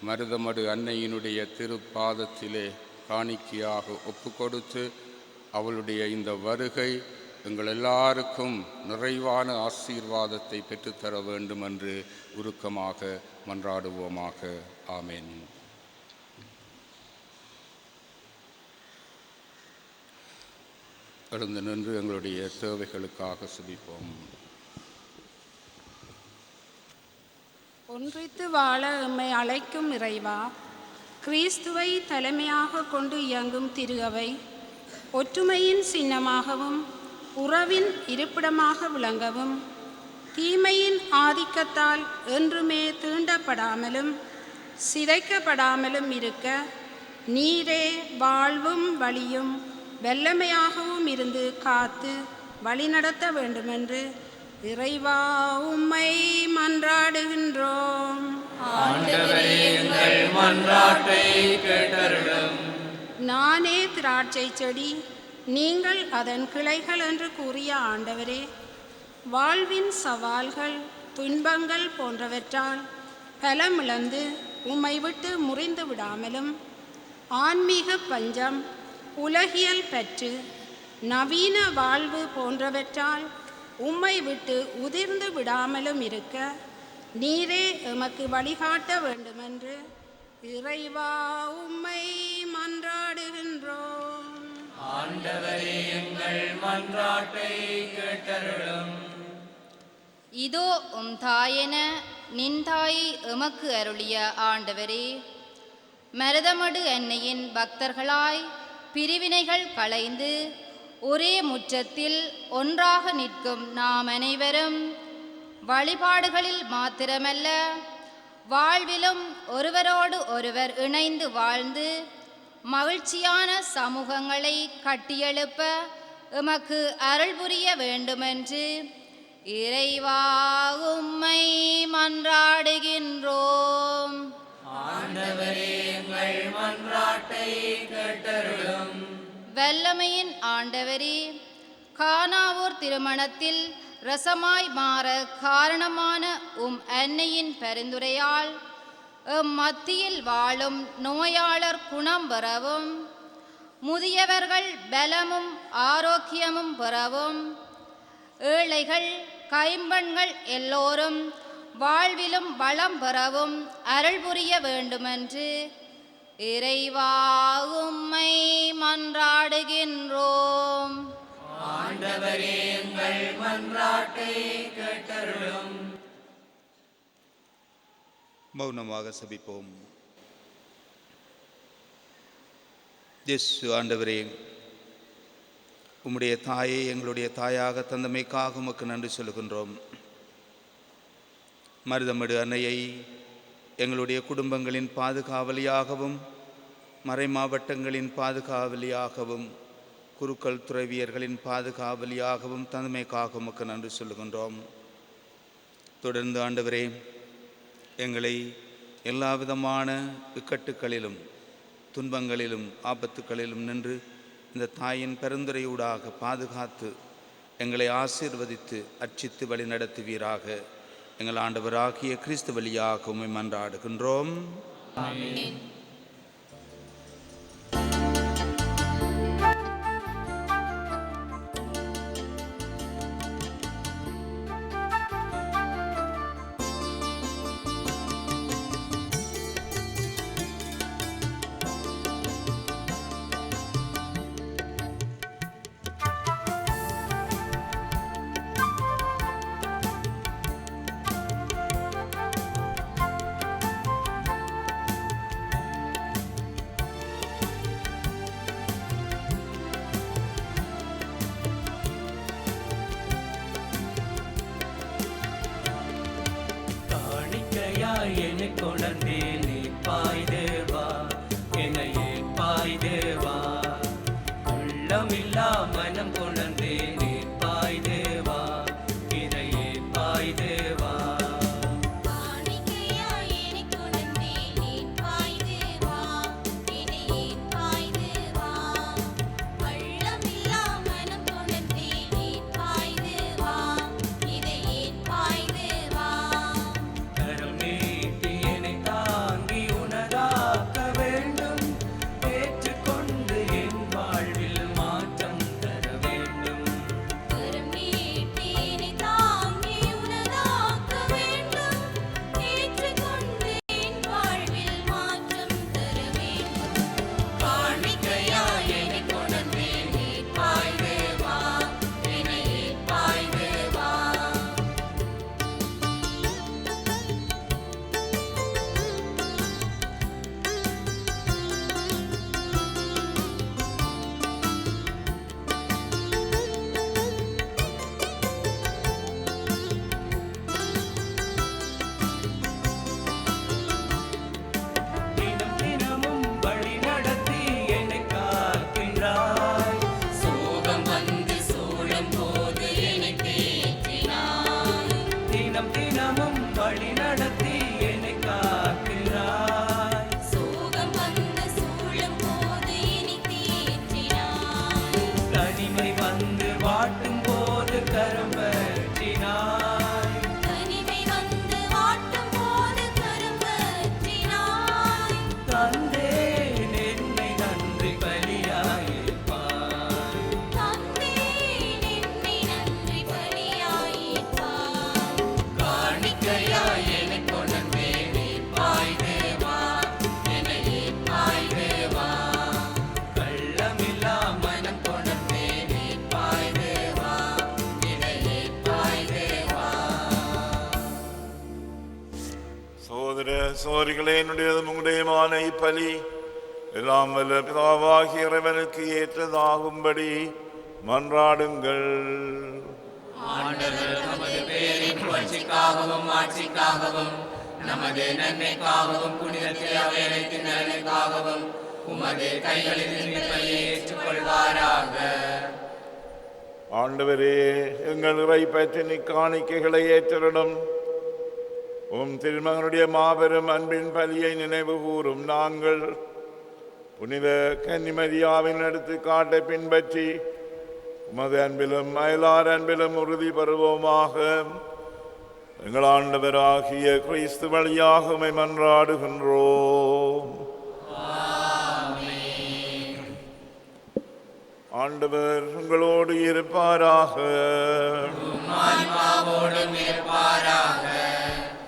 மருதமடு அன்னையினுடைய திருப்பாதத்திலே காணிக்கையாக ஒப்பு கொடுத்து அவளுடைய இந்த வருகை எங்கள் எல்லாருக்கும் நிறைவான ஆசீர்வாதத்தை பெற்றுத்தர வேண்டும் என்று உருக்கமாக மன்றாடுவோமாக. ஆமேன். எழுந்து நின்று எங்களுடைய தேவைகளுக்காக சுபிப்போம். ஒன்றித்து வாழ எம்மை அழைக்கும் இறைவா, கிறிஸ்துவை தலைமையாக கொண்டு இயங்கும் திரு அவை ஒற்றுமையின் சின்னமாகவும் உறவின் இருப்பிடமாக விளங்கவும் தீமையின் ஆதிக்கத்தால் என்றுமே தீண்டப்படாமலும் சிதைக்கப்படாமலும் இருக்க நீரே வாழ்வும் வழியும் வல்லமையாகவும் இருந்து காத்து வழிநடத்த வேண்டுமென்று இறைவா உம்மை மன்றாடுகின்றோம். நானே திராட்சை செடி, நீங்கள் அதன் கிளைகள் என்று கூறிய ஆண்டவரே, வாழ்வின் சவால்கள் துன்பங்கள் போன்றவற்றால் பலமிழந்து உம்மை விட்டு முறிந்து விடாமலும் ஆன்மீக பஞ்சம், உலகியல் பற்று, நவீன வாழ்வு போன்றவற்றால் உம்மை விட்டு உதிர்ந்து விடாமலும் இருக்க நீரே எமக்கு வழிகாட்ட வேண்டுமென்று இறைவா உம்மை மன்றாடுகின்றோம். ஆண்டவரே, எங்கள் மன்றாட்டை கேட்டருளும். இதோ உம் தாயென நின் தாயை எமக்கு அருளிய ஆண்டவரே, மருதமடு அன்னையின் பக்தர்களாய் பிரிவினைகள் களைந்து ஒரே முற்றத்தில் ஒன்றாக நிற்கும் நாம் அனைவரும் வழிபாடுகளில் மாத்திரமல்ல வாழ்விலும் ஒருவரோடு ஒருவர் இணைந்து வாழ்ந்து மகிழ்ச்சியான சமூகங்களை கட்டியெழுப்ப எமக்கு அருள் புரிய வேண்டுமென்று இறைவா உம்மை மன்றாடுகின்றோம். ஆண்டவரே, எங்கள் மன்றாட்டை கேட்டருளும். வல்லமையின் ஆண்டவரே, கானாவூர் திருமணத்தில் ரசமாய் மாற காரணமான உம் அன்னையின் பரிந்துரையால் மத்தியில் வாழும் நோயாளர் குணம் பெறவும், முதியவர்கள் பலமும் ஆரோக்கியமும் பெறவும், ஏழைகள் கைம்பெண்கள் எல்லோரும் வாழ்விலும் வளம் பெறவும் அருள் புரிய வேண்டுமென்று இறைவா உம்மை மன்றாடுகின்றோம். ஆண்டவரே எங்கள் மன்றாட்டை கேட்டருளும். மௌனமாக செபிப்போம். இயேசு ஆண்டவரே, உம்முடைய தாயை எங்களுடைய தாயாக தந்தமைக்காக உமக்கு நன்றி சொல்கின்றோம். மருதமடு அன்னையை எங்களுடைய குடும்பங்களின் பாதுகாவலியாகவும், மறை மாவட்டங்களின் பாதுகாவலியாகவும், குருக்கள் துறவியர்களின் பாதுகாவலியாகவும் தந்தமைக்காக உமக்கு நன்றி சொல்கின்றோம். தொடர்ந்து ஆண்டவரே, எங்களை எல்லா விதமான இக்கட்டுகளிலும் துன்பங்களிலும் ஆபத்துக்களிலும் நின்று இந்த தாயின் பெருந்துரையூடாக பாதுகாத்து எங்களை ஆசீர்வதித்து அர்ச்சித்து வழி நடத்துவீராக. எங்கள் ஆண்டவராகிய கிறிஸ்து வழியாக உம்மை மன்றாடுகின்றோம். ஆமென். என்னை கொணர்ந்தே நீப்பாய் தேவா, என்னையே பாய் தேவா, உள்ளமில்லா மனம் கொணர்ந்தே நீப்பாய் தேவா, இதையே பாய் தேவா. சோரிகளே, என்னுடையதும் உங்களுடையமான இப்பலி எல்லாம் வல்ல பிதாவாகிய இறைவனுக்கு ஏற்றதாகும்படி மன்றாடுங்கள். ஆண்டவர் தமது பெயரின் புகழ்ச்சிக்காகவும் ஆட்சிக்காகவும் நமது நன்மைக்காகவும் புனிதத்தில் அவையனைத்தின் நலனுக்காகவும் உமது கைகளில் பலியை ஏற்றுக்கொள்வாராக. ஆண்டவரே, எங்கள் இறை பற்றினி காணிக்கைகளை ஏற்றரிடம். உம் திருமகனுடைய மாபெரும் அன்பின் பலியை நினைவு கூறும் நாங்கள் புனித கன்னிமரியாவின் எடுத்துக்காட்டை பின்பற்றி உமது அன்பிலும் அயலார் அன்பிலும் உறுதி பெறுவோமாக. எங்கள் ஆண்டவராகிய கிறிஸ்து வழியாக உம்மை மன்றாடுகின்றோம். ஆண்டவர் உங்களோடு இருப்பாராக.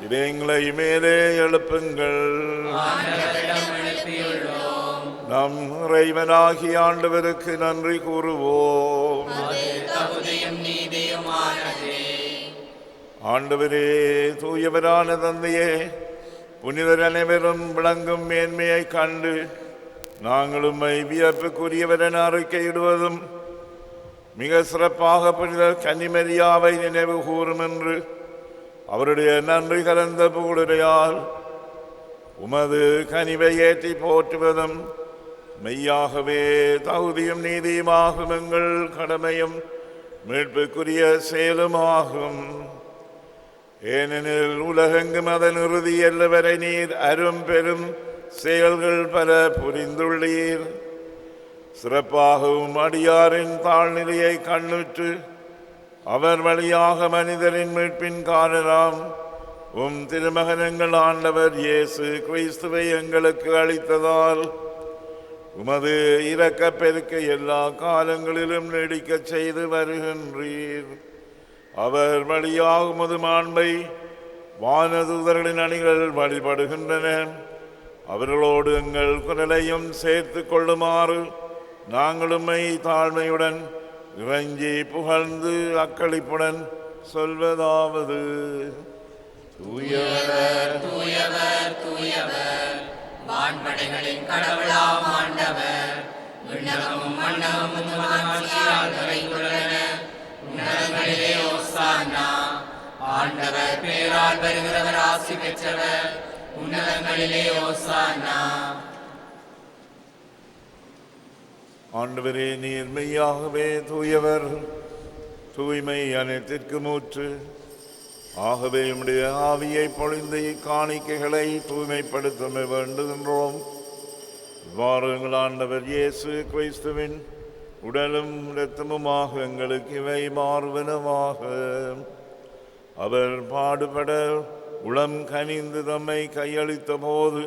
இதயங்களை மேலே எழுப்புங்கள். நம் இறைவனாகிய ஆண்டவருக்கு நன்றி கூறுவோம். ஆண்டவரே, தூயவரான தந்தையே, புனிதர் அனைவரும் விளங்கும் மேன்மையை கண்டு நாங்கள் உம்மை வியப்புக்குரியவர் என அறிக்கையிடுவதும் மிக சிறப்பாக புனிதர் கன்னிமரியாவை நினைவு கூறும் என்று அவருடைய நன்றி கலந்த புகழுரையால் உமது கனிவை ஏற்றி போற்றுவதும் மெய்யாகவே தகுதியும் நீதியுமாகும் எங்கள் கடமையும் மீட்புக்குரிய செயலுமாகும். ஏனெனில் உலகெங்கும் அதன் இறுதி எல்லவரை நீர் அரும் பெரும் செயல்கள் பல புரிந்துள்ளீர். சிறப்பாகவும் அடியாரின் தாழ்நிலையை கண்ணுற்று அவர் வழியாக மனிதரின் மீட்பின் காரணம் உம் திருமகனங்கள் ஆண்டவர் இயேசு கிறிஸ்துவை எங்களுக்கு அளித்ததால் உமது இரக்கப் பெருக்கை எல்லா காலங்களிலும் நீடிக்கச் செய்து வருகின்றீர். அவர் வழியாக உமது மாண்பை வானதூதர்களின் அணிகள் வழிபடுகின்றன. அவர்களோடு எங்கள் குரலையும் சேர்த்து கொள்ளுமாறு நாங்கள் உம்மை தாழ்மையுடன் இறைஞ்சி புகழ்ந்து அக்களிப்புடன் சொல்வதாவது: தூயவர் தூயவர் தூயவர், வான்படைகளின் கடவுளாம் ஆண்டவர். விண்ணகமும் மண்ணகமும் ஆட்சியால் நிறைந்துள்ளன. உன்னதங்களிலே ஓசானா. ஆண்டவர் பேரால் வருகிறவர் ஆசி பெற்றவர். உன்னதங்களிலே ஓசானா. ஆண்டவரே, நீர் மெய்யாகவே தூயவர், தூய்மை அனைத்திற்கு மூற்று. ஆகவே உம்முடைய ஆவியை பொழிந்து காணிக்கைகளை தூய்மைப்படுத்த வேண்டுகின்றோம். இவ்வாறு எங்கள் ஆண்டவர் இயேசு கிறிஸ்துவின் உடலும் இரத்தமுமாக எங்களுக்கு இவை மாறுவனமாக. அவர் பாடுபட உளம் கனிந்து தம்மை கையளித்த போது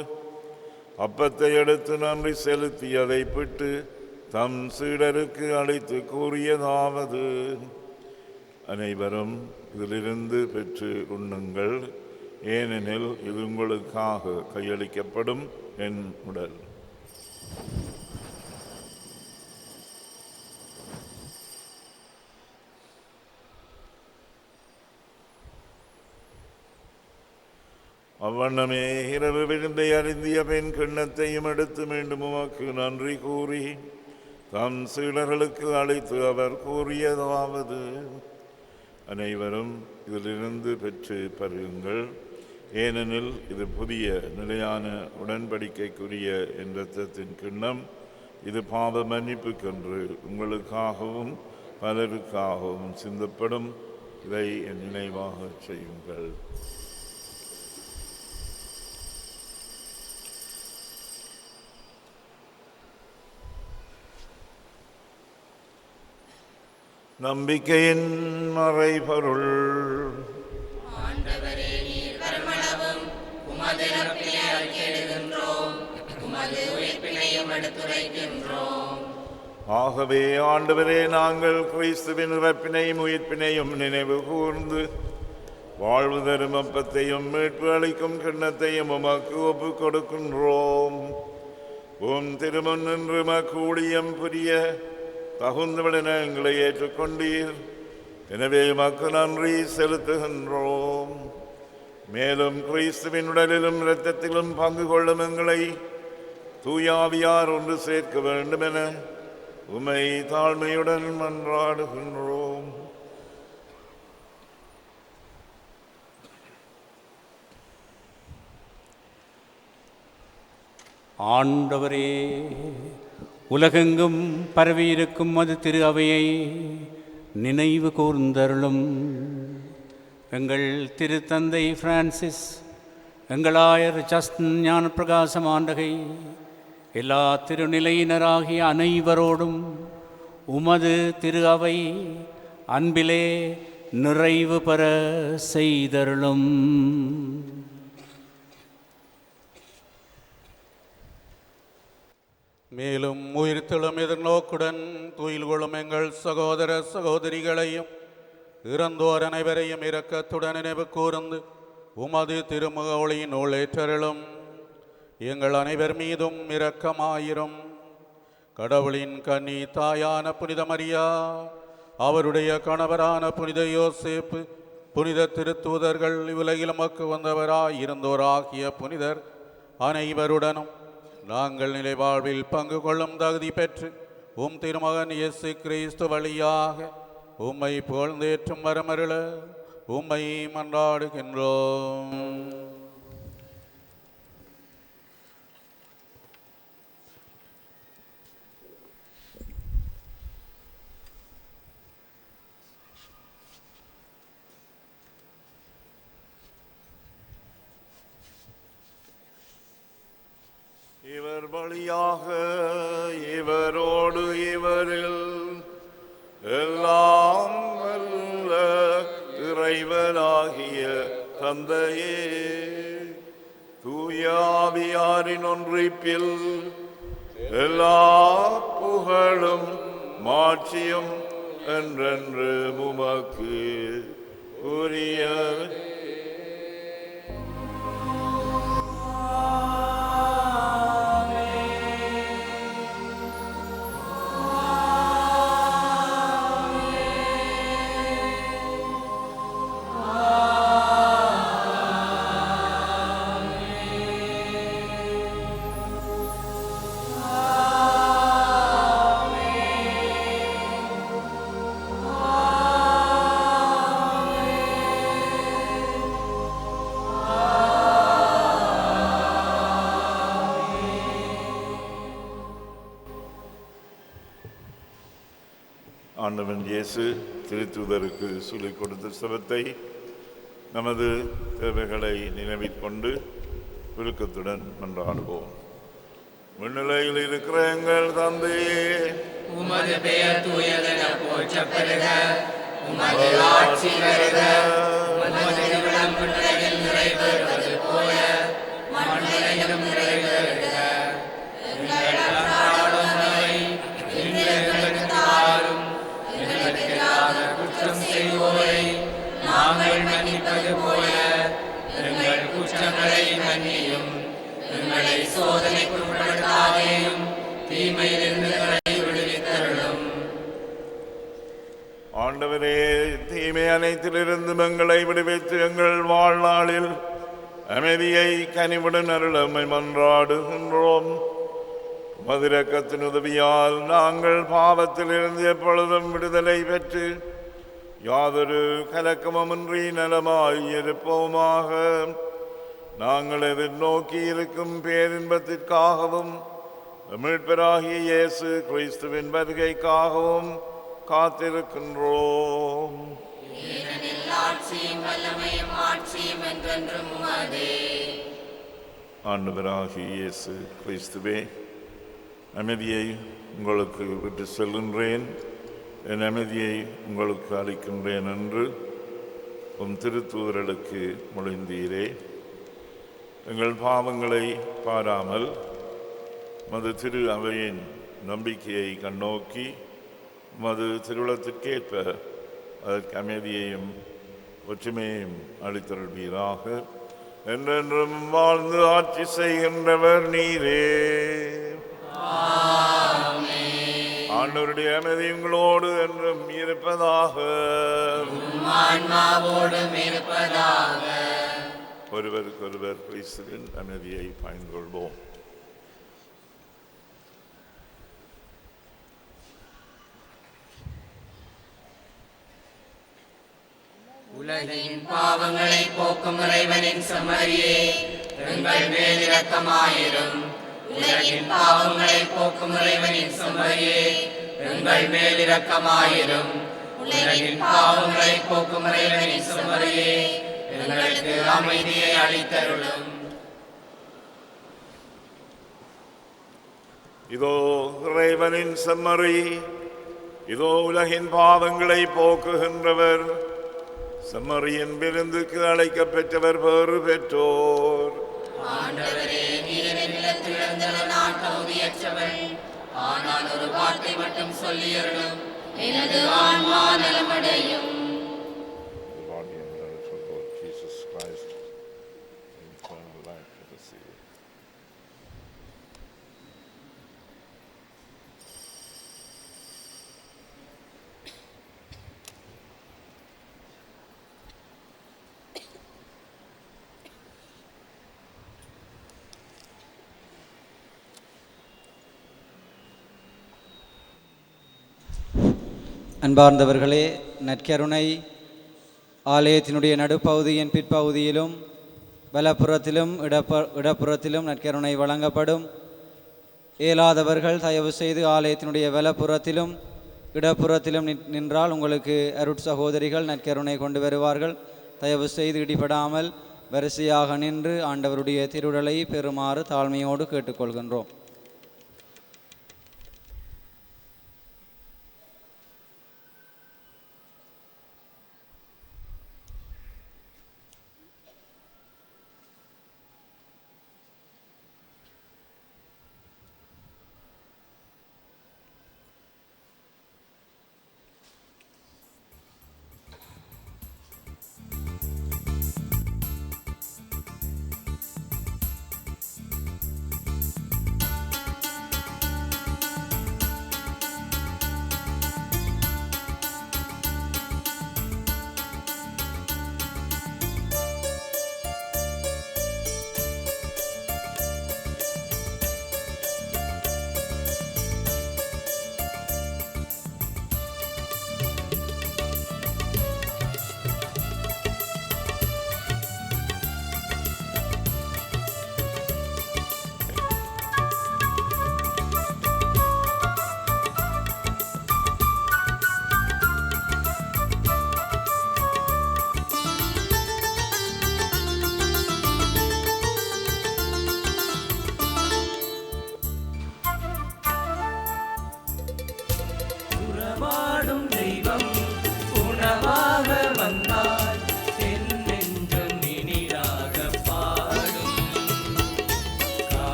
அப்பத்தை எடுத்து நன்றி செலுத்தி அதை பிட்டு தம் சீடருக்கு அளித்து கூறியதாவது: அனைவரும் இதிலிருந்து பெற்று உண்ணுங்கள், ஏனெனில் இது உங்களுக்காக கையளிக்கப்படும் என் உடல். அவ்வண்ணமே இரவு விருந்தை அருந்திய பெண் கிண்ணத்தையும் எடுத்து மீண்டும் உமக்கு நன்றி கூறி தம் சீடர்களுக்கு அழைத்து அவர் கூறியதாவது: அனைவரும் இதிலிருந்து பெற்று பருகுங்கள், ஏனெனில் இது புதிய நிலையான உடன்படிக்கைக்குரிய என் இரத்தத்தின் கிண்ணம். இது பாவ மன்னிப்புக்கென்று உங்களுக்காகவும் பலருக்காகவும் சிந்தப்படும். இதை என் நினைவாக செய்யுங்கள். நம்பிக்கையின் மறைபொருள். ஆண்டவரே, நீர் வருமளவும் உமது இறப்பினை அறிக்கையிடுகின்றோம், உமது உயிர்ப்பினையும் எடுத்துரைக்கின்றோம். ஆகவே ஆண்டவரே, நாங்கள் கிறிஸ்துவின் இறப்பினையும் உயிர்ப்பினையும் நினைவு கூர்ந்து வாழ்வு தரும் அப்பத்தையும் மீட்பு அளிக்கும் கிண்ணத்தையும் உமக்கு ஒப்புக் கொடுக்கின்றோம். உம் திருமுன் நின்று உமக்கு ஊழியம் புரிய தகுந்தவென எங்களை ஏற்றுக்கொண்டீர். எனவே உமக்கு நன்றி செலுத்துகின்றோம். மேலும் கிறிஸ்துவின் உடலிலும் இரத்தத்திலும் பங்கு கொள்ளும் எங்களை தூயாவியார் ஒன்று சேர்க்க வேண்டும் என உம்மை தாழ்மையுடன் மன்றாடுகின்றோம். ஆண்டவரே, உலகெங்கும் பரவியிருக்கும் அது திரு அவையை நினைவு கூர்ந்தருளும். எங்கள் திருத்தந்தை பிரான்சிஸ், எங்களாயர் ஜஸ்டின் ஞானப்பிரகாசம் ஆண்டகை, எல்லா திருநிலையினராகிய அனைவரோடும் உமது திரு அவை அன்பிலே நிறைவு பெற செய்தருளும். மேலும் உயிர்த்தெழும் எதிர்நோக்குடன் துயில் கொள்ளும் எங்கள் சகோதர சகோதரிகளையும் இறந்தோர் அனைவரையும் இரக்கத்துடன் நினைவு கூர்ந்து உமது திருமுக ஒளியின் ஏற்றருளும். எங்கள் அனைவர் மீதும் இரக்கமாயிரும். கடவுளின் கன்னி தாயான புனித மரியா, அவருடைய கணவரான புனித யோசேப்பு, புனித திருத்தூதர்கள், இவ்வுலகில் நமக்கு வந்தவராயிருந்தோராகிய புனிதர் அனைவருடனும் நாங்கள் நிலை வாழ்வில் பங்கு கொள்ளும் தகுதி பெற்று உம் திருமகன் இயேசு கிறிஸ்து வழியாக உம்மை புகழ்ந்தேற்றும் வரமருள உம்மை மன்றாடுகின்றோம். இவர் வழியாக இவரோடு இவரில் எல்லாம் வல்ல இறைவனாகிய தந்தையே, தூய ஆவியாரின் ஒன்றிப்பில் எல்லா புகழும் மாட்சியும் என்றென்று உமக்கு உரிய. ஆண்டவன் இயேசு திருத்தூதருக்கு சொல்லிக் கொடுத்த சபத்தை நமது தேவைகளை நினைவிற்கொண்டு விருக்கத்துடன் மன்றாடுவோம். விண்ணிலையில் இருக்கிற எங்கள் தந்தையே, உமது பெயர் தூயதென போற்றப் பெறுக. உமது ஆட்சி வருக. உமது திருவிழம் விண்ணுலகில் நிறைவேறுவது போல மண்ணுலகிலும் நிறைவேறுக. எங்கள் அன்றாட உணவை இன்று எங்களுக்கு தாரும். எங்களுக்கு எதிராக குற்றம் செய்வோரை நாங்கள் மன்னிப்பது போல எங்கள் குற்றங்களை மன்னியும். எங்களை சோதனைக்கு உட்படுத்தாதேயும், தீமையிலிருந்து எங்களை விடுவித்தருளும். ஆண்டவரே, தீமை அனைத்திலிருந்து எங்களை விடுவித்து எங்கள் வாழ்நாளில் அமைதியை கனிவுடன் அருளமை மன்றாடுகின்றோம். மதுரக்கத்தின் உதவியால் நாங்கள் பாவத்திலிருந்து எப்பொழுதும் விடுதலை பெற்று யாதொரு கலக்கமுமின்றி நலமாய் இருப்போமாக. நாங்கள் எதிர்நோக்கி இருக்கும் பேரின்பத்திற்காகவும் மீட்பராகிய இயேசு கிறிஸ்துவின் வருகைக்காகவும் காத்திருக்கின்றோம். ஆண்டவராகிய இயேசு கிறிஸ்துவே, அமைதியை உங்களுக்கு விட்டு செல்கின்றேன், என் அமைதியை உங்களுக்கு அளிக்கின்றேன் என்று உம் திருத்தூதர்களுக்கு மொழிந்தீரே. எங்கள் பாவங்களை பாராமல் மது திரு அவையின் நம்பிக்கையை கண்ணோக்கி மது திருவுளத்திற்கேற்ப அதற்கு அமைதியையும் ஒற்றுமையையும் அளித்தருள்வீராக. என்றென்றும் வாழ்ந்து ஆட்சி செய்கின்றவர் நீரே. ஆண்டவருடைய அமைதி உங்களோடு என்றும் இருப்பதாக. ஒருவருக்கொருவர் கிறிஸ்துவின் அமைதியை பகிர்ந்து கொள்வோம். உலகின் பாவங்களை போக்கும் இறைவனின் செம்மறியே, எங்கள் மேல் இரக்கமாயிரும். உலகின் பாவங்களை போக்கும் இறைவனின் செம்மறியே, எங்கள் மேல் இரக்கமாயிரும். உலகின் பாவங்களை போக்கும் இறைவனின் செம்மறியே, எங்களுக்கு அமைதியை அளித்தருளும். இதோ இறைவனின் செம்மறி, இதோ உலகின் பாவங்களை போக்குகின்றவர். செம்மறியின் விருந்துக்கு அழைக்கப் பெற்றவர் பேறு பெற்றோர். ஆண்டவரே, நீர் என்னிடத்தில் எழுந்தருள நான் தகுதியற்றவன். ஆனால் ஒரு வார்த்தை மட்டும் சொல்லியருளும், எனது ஆன்மா நலமடையும். அன்பார்ந்தவர்களே, நற்கருணை ஆலயத்தினுடைய நடுப்பகுதியின் பிற்பகுதியிலும் வலப்புறத்திலும் இடப்புறத்திலும் நற்கருணை வழங்கப்படும். இயலாதவர்கள் தயவு செய்து ஆலயத்தினுடைய வலப்புறத்திலும் இடப்புறத்திலும் நின்றால் உங்களுக்கு அருட்சகோதரிகள் நற்கருணை கொண்டு வருவார்கள். தயவு செய்து இடிபடாமல் வரிசையாக நின்று ஆண்டவருடைய திருவுடலை பெறுமாறு தாழ்மையோடு கேட்டுக்கொள்கின்றோம்.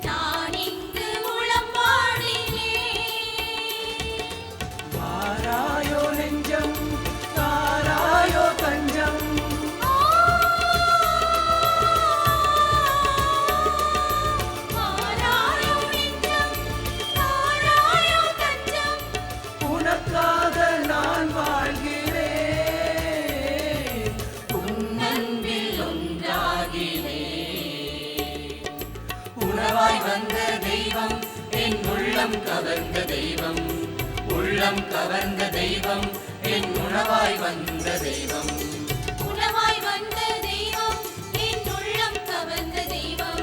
நான் இங்கு உளம் உள்ளம் கவர்ந்த தெய்வம், உள்ளம் கவர்ந்த தெய்வம், என் உணவாய் வந்த தெய்வம், உணவாய் வந்த தெய்வம், என் உள்ளம் கவர்ந்த தெய்வம்,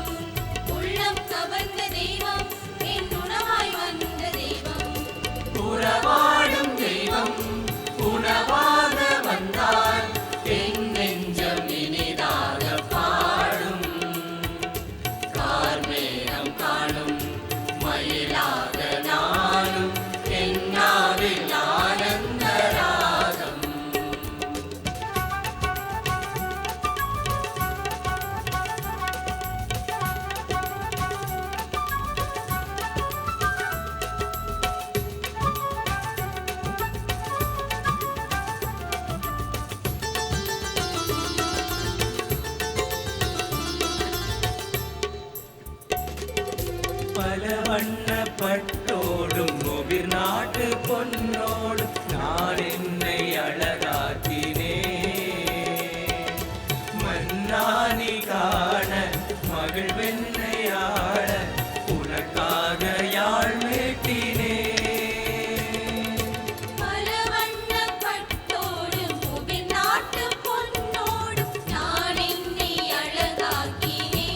உள்ளம் கவர்ந்த தெய்வம், என் உணவாய் வந்த தெய்வம். உறவாடும் தெய்வம் உணவாக வந்தார், என் நெஞ்சம் இனிதாக பாடும். கார்மேகம் காணும் மயிலாக நானும், என்னாவில் ஆனந்த ராகம். பல வண்ணப்பட்டோடும் முகிர் நாட்டு பொன்னோடும் நான் என்னை அழகாக்கினே. மன்னானி காண மகிழ்வென்னை ஆள உனக்காக யாழ் மீட்டினே. பல வண்ணப்பட்டோடும் முகிர் நாட்டு பொன்னோடும் நான் என்னை அழகாக்கினேன்.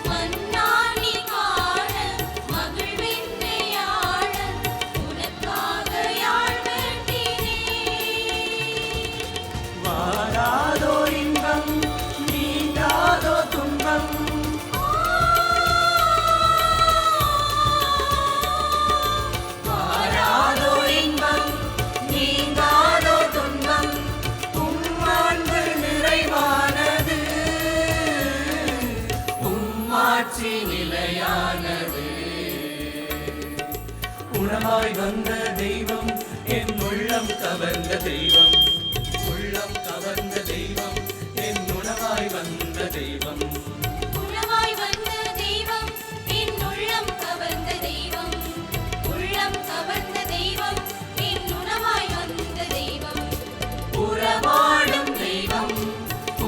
மன்னானி காண மகிழ்வென்னை ஆள உனக்காக யாழ் மீட்டினேன். வாராதோ இன்பம் நீங்காதோ துன்பம், வாராதோ இன்பம் நீங்காதோ துன்பம், உம்மாண்பு நிறைவானது, உம்மாட்சி நிலையானது. உணவாய் வந்த தெய்வம், என் உள்ளம் கவர்ந்த தெய்வம், உள்ளம் கவர்ந்த தெய்வம், என் உணவாய் வந்த தெய்வம். உணவாய் வந்த தெய்வம், என் உள்ளம் கவர்ந்த தெய்வம், உள்ளம் கவர்ந்த தெய்வம், என் உணவாய் வந்த தெய்வம். உறவாடும் தெய்வம்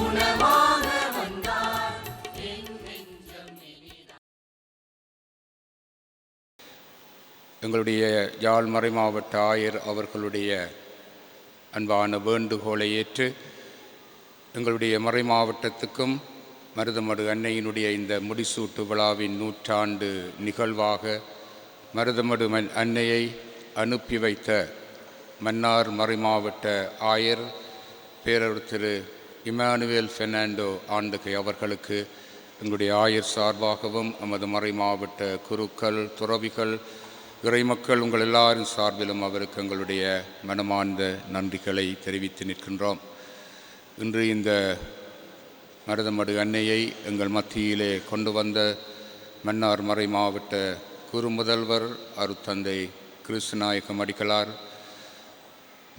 உணவாக வந்தார், என் நெஞ்சம் இனிதாக. எங்களுடைய யாழ் மறைமாவட்ட ஆயர் அவர்களுடைய அன்பான வேண்டுகோளை ஏற்று எங்களுடைய மறைமாவட்டத்துக்கும் மருதமடு அன்னையினுடைய இந்த முடிசூட்டு விழாவின் 100ஆண்டு நிகழ்வாக மருதமடு அன்னையை அனுப்பி வைத்த மன்னார் மறைமாவட்ட ஆயர் பேரர் திரு இமானுவேல் பெர்னாண்டோ ஆண்டுகை அவர்களுக்கு எங்களுடைய ஆயர் சார்பாகவும் நமது மறைமாவட்ட குருக்கள், துறவிகள், இறைமக்கள் உங்கள் எல்லாரின் சார்பிலும் அவருக்கு எங்களுடைய மனமார்ந்த நன்றிகளை தெரிவித்து நிற்கின்றோம். இன்று இந்த மருதமடு அன்னையை எங்கள் மத்தியிலே கொண்டு வந்த மன்னார் மறை மாவட்ட குருமுதல்வர் அருத்தந்தை கிருஷ்ணநாயகம் அடிகளார்,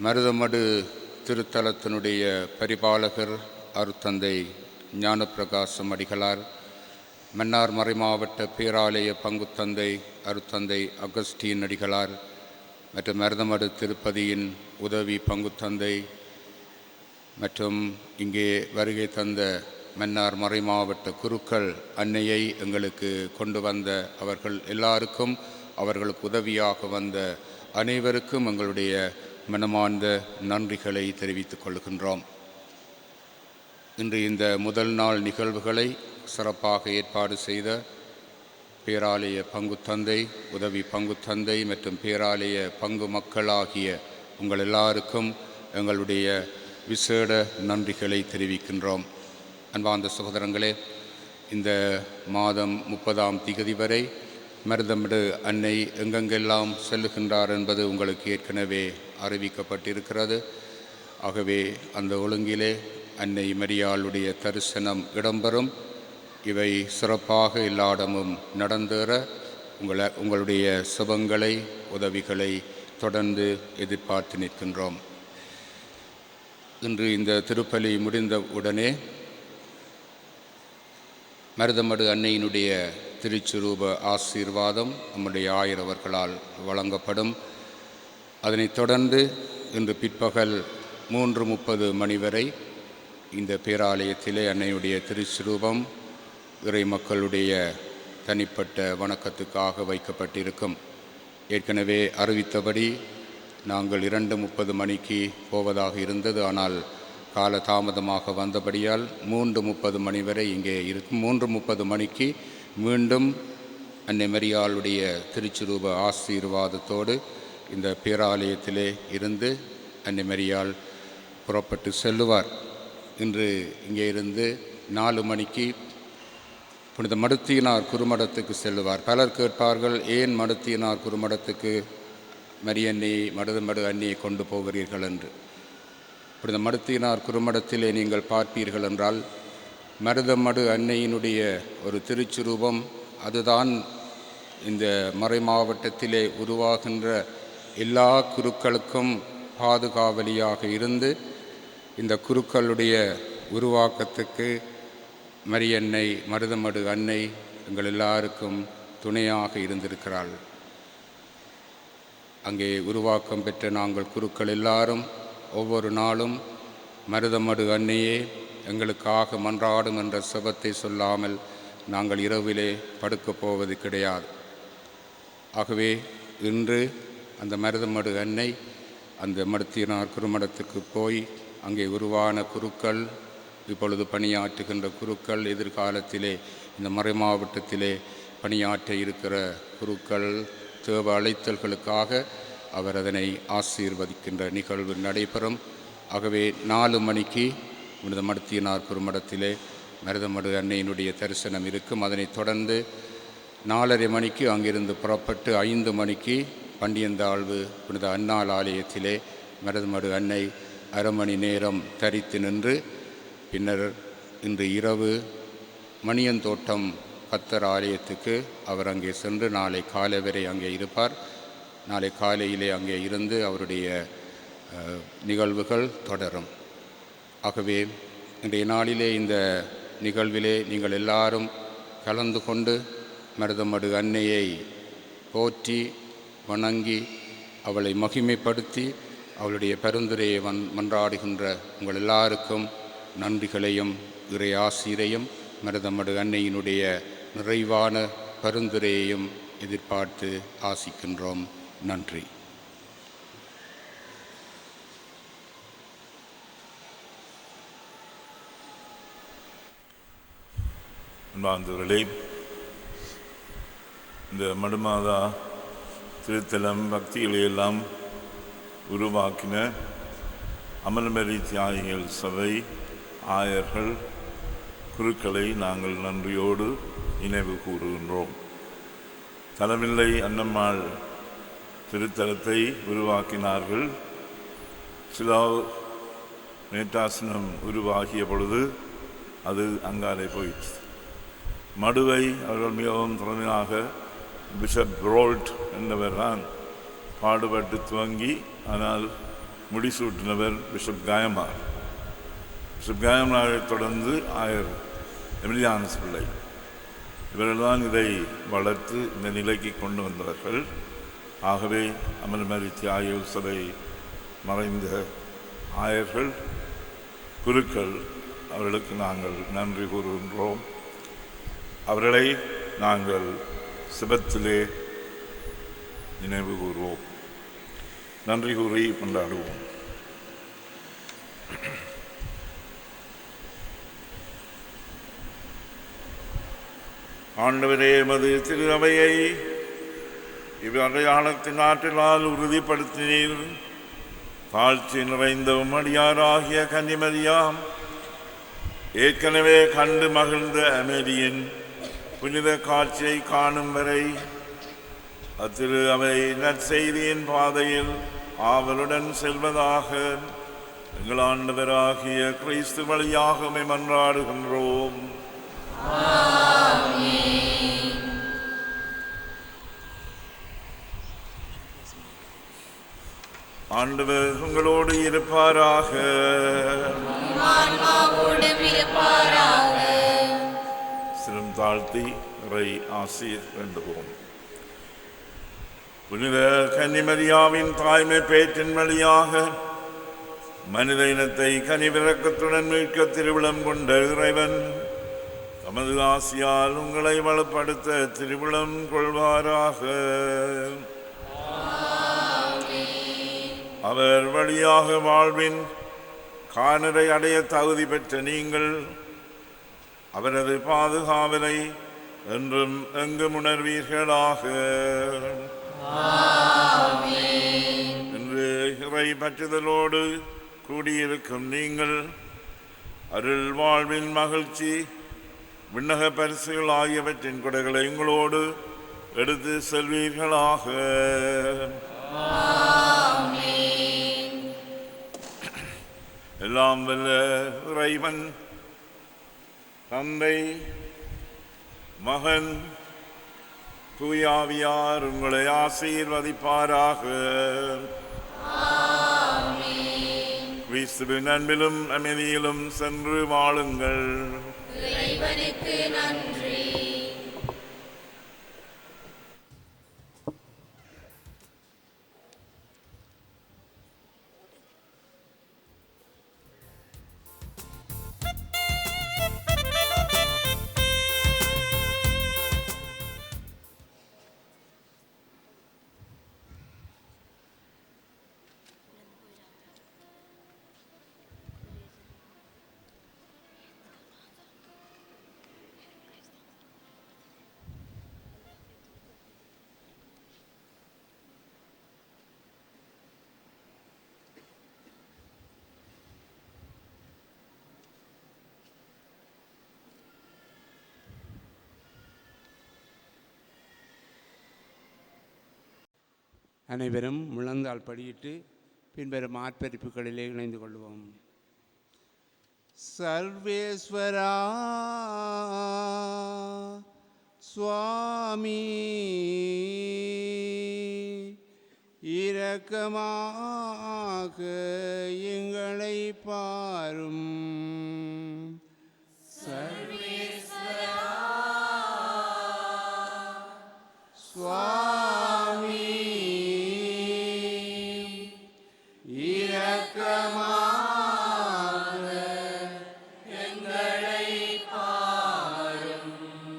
மருதமடு திருத்தலத்தினுடைய பரிபாலகர் அருத்தந்தை ஞானப்பிரகாசம் அடிகளார், மன்னார் மறைமாவட்ட பேராலய பங்குத்தந்தை அருத்தந்தை அகஸ்டீன் அடிகளார் மற்றும் மருதமடு திருப்பதியின் உதவி பங்குத்தந்தை மற்றும் இங்கே வருகை தந்த மன்னார் மறைமாவட்ட குருக்கள் அன்னையை எங்களுக்கு கொண்டு வந்த அவர்கள் எல்லாருக்கும், அவர்களுக்கு உதவியாக வந்த அனைவருக்கும் எங்களுடைய மனமார்ந்த நன்றிகளை தெரிவித்துக் கொள்கின்றோம். இன்று இந்த முதல் நாள் நிகழ்வுகளை சிறப்பாக ஏற்பாடு செய்த பேராலய பங்குத்தந்தை, உதவி பங்குத்தந்தை மற்றும் பேராலய பங்கு மக்களாகிய உங்கள் எல்லாருக்கும் எங்களுடைய விசேட நன்றிகளை தெரிவிக்கின்றோம். அன்பார்ந்த சகோதரங்களே, இந்த மாதம் 30ஆம் திகதி வரை மருதமடு அன்னை எங்கெங்கெல்லாம் செல்லுகின்றார் என்பது உங்களுக்கு ஏற்கனவே அறிவிக்கப்பட்டிருக்கிறது. ஆகவே அந்த ஒழுங்கிலே அன்னை மரியாளுடைய தரிசனம் இடம்பெறும். இவை சிறப்பாக எல்லா இடமும் நடந்தேற உங்களுடைய சுபங்களை, உதவிகளை தொடர்ந்து எதிர்பார்த்து நிற்கின்றோம். இன்று இந்த திருப்பலி முடிந்த உடனே மருதமடு அன்னையினுடைய திருச்சுரூப ஆசீர்வாதம் நம்முடைய ஆயர் அவர்களால் வழங்கப்படும். அதனைத் தொடர்ந்து இன்று பிற்பகல் 3:30 மணி வரை இந்த பேராலயத்திலே அன்னையுடைய திருச்சுரூபம் இறை மக்களுடைய தனிப்பட்ட வணக்கத்துக்காக வைக்கப்பட்டிருக்கும். ஏற்கனவே அறிவித்தபடி நாங்கள் 2:30 மணிக்கு போவதாக இருந்தது. ஆனால் கால தாமதமாக வந்தபடியால் 3:30 மணி வரை இங்கே இருக்கும். 3:30 மணிக்கு மீண்டும் அன்னை மரியாளுடைய திருச்சுரூப ஆசீர்வாதத்தோடு இந்த பேராலயத்திலே இருந்து அன்னை மரியாள் புறப்பட்டு செல்லுவார். இன்று இங்கே இருந்து 4 மணிக்கு புனித மடுத்தியனார் குறுமடத்துக்கு செல்லுவார். பலர் கேட்பார்கள், ஏன் மடுத்தியனார் குறுமடத்துக்கு மரியன்னையை மருதமடு அன்னியை கொண்டு போகிறீர்கள் என்று. புனித மடுத்தியனார் குறுமடத்திலே நீங்கள் பார்ப்பீர்கள் என்றால் மருதமடு அன்னையினுடைய ஒரு திருச்சுரூபம், அதுதான் இந்த மறை மாவட்டத்திலே உருவாகின்ற எல்லா குருக்களுக்கும் பாதுகாவலியாக இருந்து இந்த குருக்களுடைய உருவாக்கத்துக்கு மரியன்னை மருதமடு அன்னை எங்கள் எல்லாருக்கும் துணையாக இருந்திருக்கிறாள். அங்கே உருவாக்கம் பெற்ற நாங்கள் குருக்கள் எல்லாரும் ஒவ்வொரு நாளும் மருதமடு அன்னையே எங்களுக்காக மன்றாடும் என்ற செபத்தை சொல்லாமல் நாங்கள் இரவிலே படுக்கப் போவது கிடையாது. ஆகவே இன்று அந்த மருதமடு அன்னை அந்த மடுத்தியனார் குறுமடத்துக்கு போய் அங்கே உருவான குருக்கள், இப்பொழுது பணியாற்றுகின்ற குருக்கள், எதிர்காலத்திலே இந்த மறை மாவட்டத்திலே பணியாற்ற இருக்கிற குருக்கள் தேவ அழைத்தல்களுக்காக அவர் அதனை ஆசீர்வதிக்கின்ற நிகழ்வு நடைபெறும். ஆகவே 4 மணிக்கு இந்த மடுத்தியனார் குறுமடத்திலே மருதமடு அன்னையினுடைய தரிசனம் இருக்கும். அதனைத் தொடர்ந்து 4:30 மணிக்கு அங்கிருந்து புறப்பட்டு 5 மணிக்கு பண்டியந்தாழ்வு புனித அன்னாள் ஆலயத்திலே மருதமடு அன்னை அரை மணி நேரம் தரித்து நின்று பின்னர் இன்று இரவு மணியந்தோட்டம் கத்தர் ஆலயத்துக்கு அவர் அங்கே சென்று நாளை காலை வரை அங்கே இருப்பார். நாளை காலையிலே அங்கே இருந்து அவருடைய நிகழ்வுகள் தொடரும். ஆகவே இன்றைய நாளிலே இந்த நிகழ்விலே நீங்கள் எல்லாரும் கலந்து கொண்டு மருதமடு அன்னையை போற்றி வணங்கி அவளை மகிமைப்படுத்தி அவளுடைய பரிந்துரையை மன்றாடுகின்ற உங்கள் எல்லாருக்கும் நன்றிகளையும் இறை ஆசிரையும் மருதமடு அன்னையினுடைய நிறைவான பரிந்துரையையும் எதிர்பார்த்து ஆசிக்கின்றோம். நன்றி. அன்பார்ந்தவர்களே, இந்த மடுமாதா திருத்தலம் பக்திகளையெல்லாம் உருவாக்கின அமல்மரி தியாகிகள் சபை ஆயர்கள் குருக்களை நாங்கள் நன்றியோடு நினைவு கூறுகின்றோம். தலமில்லை அன்னம்மாள் திருத்தலத்தை உருவாக்கினார்கள். சிலா நேட்டாசனம் உருவாகிய பொழுது அது அங்காலே போயிற்று. மடுவை அவர்கள் மிகவும் திறமையாக பிஷப் ரோல்ட் என்பவர் தான் பாடுபட்டு துவங்கி, ஆனால் முடிசூட்டினவர் பிஷப் காயமார். பிஷப் காயமாரை தொடர்ந்து ஆயர் எமிலியானஸ் பிள்ளை, இவர்கள்தான் இதை வளர்த்து இந்த நிலைக்கு கொண்டு வந்தவர்கள். ஆகவே அமல்மரி தியாகிகள் சபை மறைந்த ஆயர்கள் குருக்கள் அவர்களுக்கு நாங்கள் நன்றி கூறுகின்றோம். அவர்களை நாங்கள் சிபத்திலே நினைவு கூறுவோம், நன்றி கூறி கொண்டாடுவோம். ஆண்டவரே, எமது திரு அவையை இவ்வடையாளத்தின் ஆற்றலால் உறுதிப்படுத்தினீர். தாழ்ச்சி நிறைந்த அடியாராகிய கன்னிமரியாம் ஏற்கனவே கண்டு மகிழ்ந்த அமேரியின் புனித காட்சியை காணும் வரை அத்திரு அவை நற்செய்தியின் பாதையில் ஆவலுடன் செல்வதாக எங்கள் ஆண்டவராகிய கிறிஸ்து வழியாக மன்றாடுகின்றோம். ஆண்டவர் உங்களோடு இருப்பாராக. சிரம் தாழ்த்தி இறை ஆசீர் வேண்டுவோம். புனித கன்னிமரியாவின் தாய்மை பேற்றின் வழியாக மனித இனத்தை கனிவிரக்கத்துடன் மீட்க திருவிழம் கொண்ட இறைவன் தமது ஆசியால் உங்களை வலுப்படுத்த திருவிழம் கொள்வாராக. அவர் வழியாக வாழ்வின் காணரை அடைய தகுதி பெற்ற நீங்கள் அவரது பாதுகாவலை என்றும் எங்கும் உணர்வீர்களாக. இன்று இறை பற்றுதலோடு கூடியிருக்கும் நீங்கள் அருள் வாழ்வின் மகிழ்ச்சி விண்ணக பரிசுகள் ஆகியவற்றின் கொடைகளை உங்களோடு எடுத்து செல்வீர்களாக. எல்லாம் வல்ல இறைவன் தந்தை மகன் தூயாவியார் உங்களை ஆசீர்வதிப்பாராக. கிறிஸ்துவின் அன்பிலும் அமைதியிலும் சென்று வாழுங்கள். இறைவனுக்கு நன்றி. அனைவரும் முழந்தால் படியிட்டு பின்வரும் ஆர்ப்பரிப்புகளிலே இணைந்து கொள்வோம். சர்வேஸ்வரா சுவாமி இரக்கமாக எங்களை பாரும். சர்வேஸ்வரா சுவாமி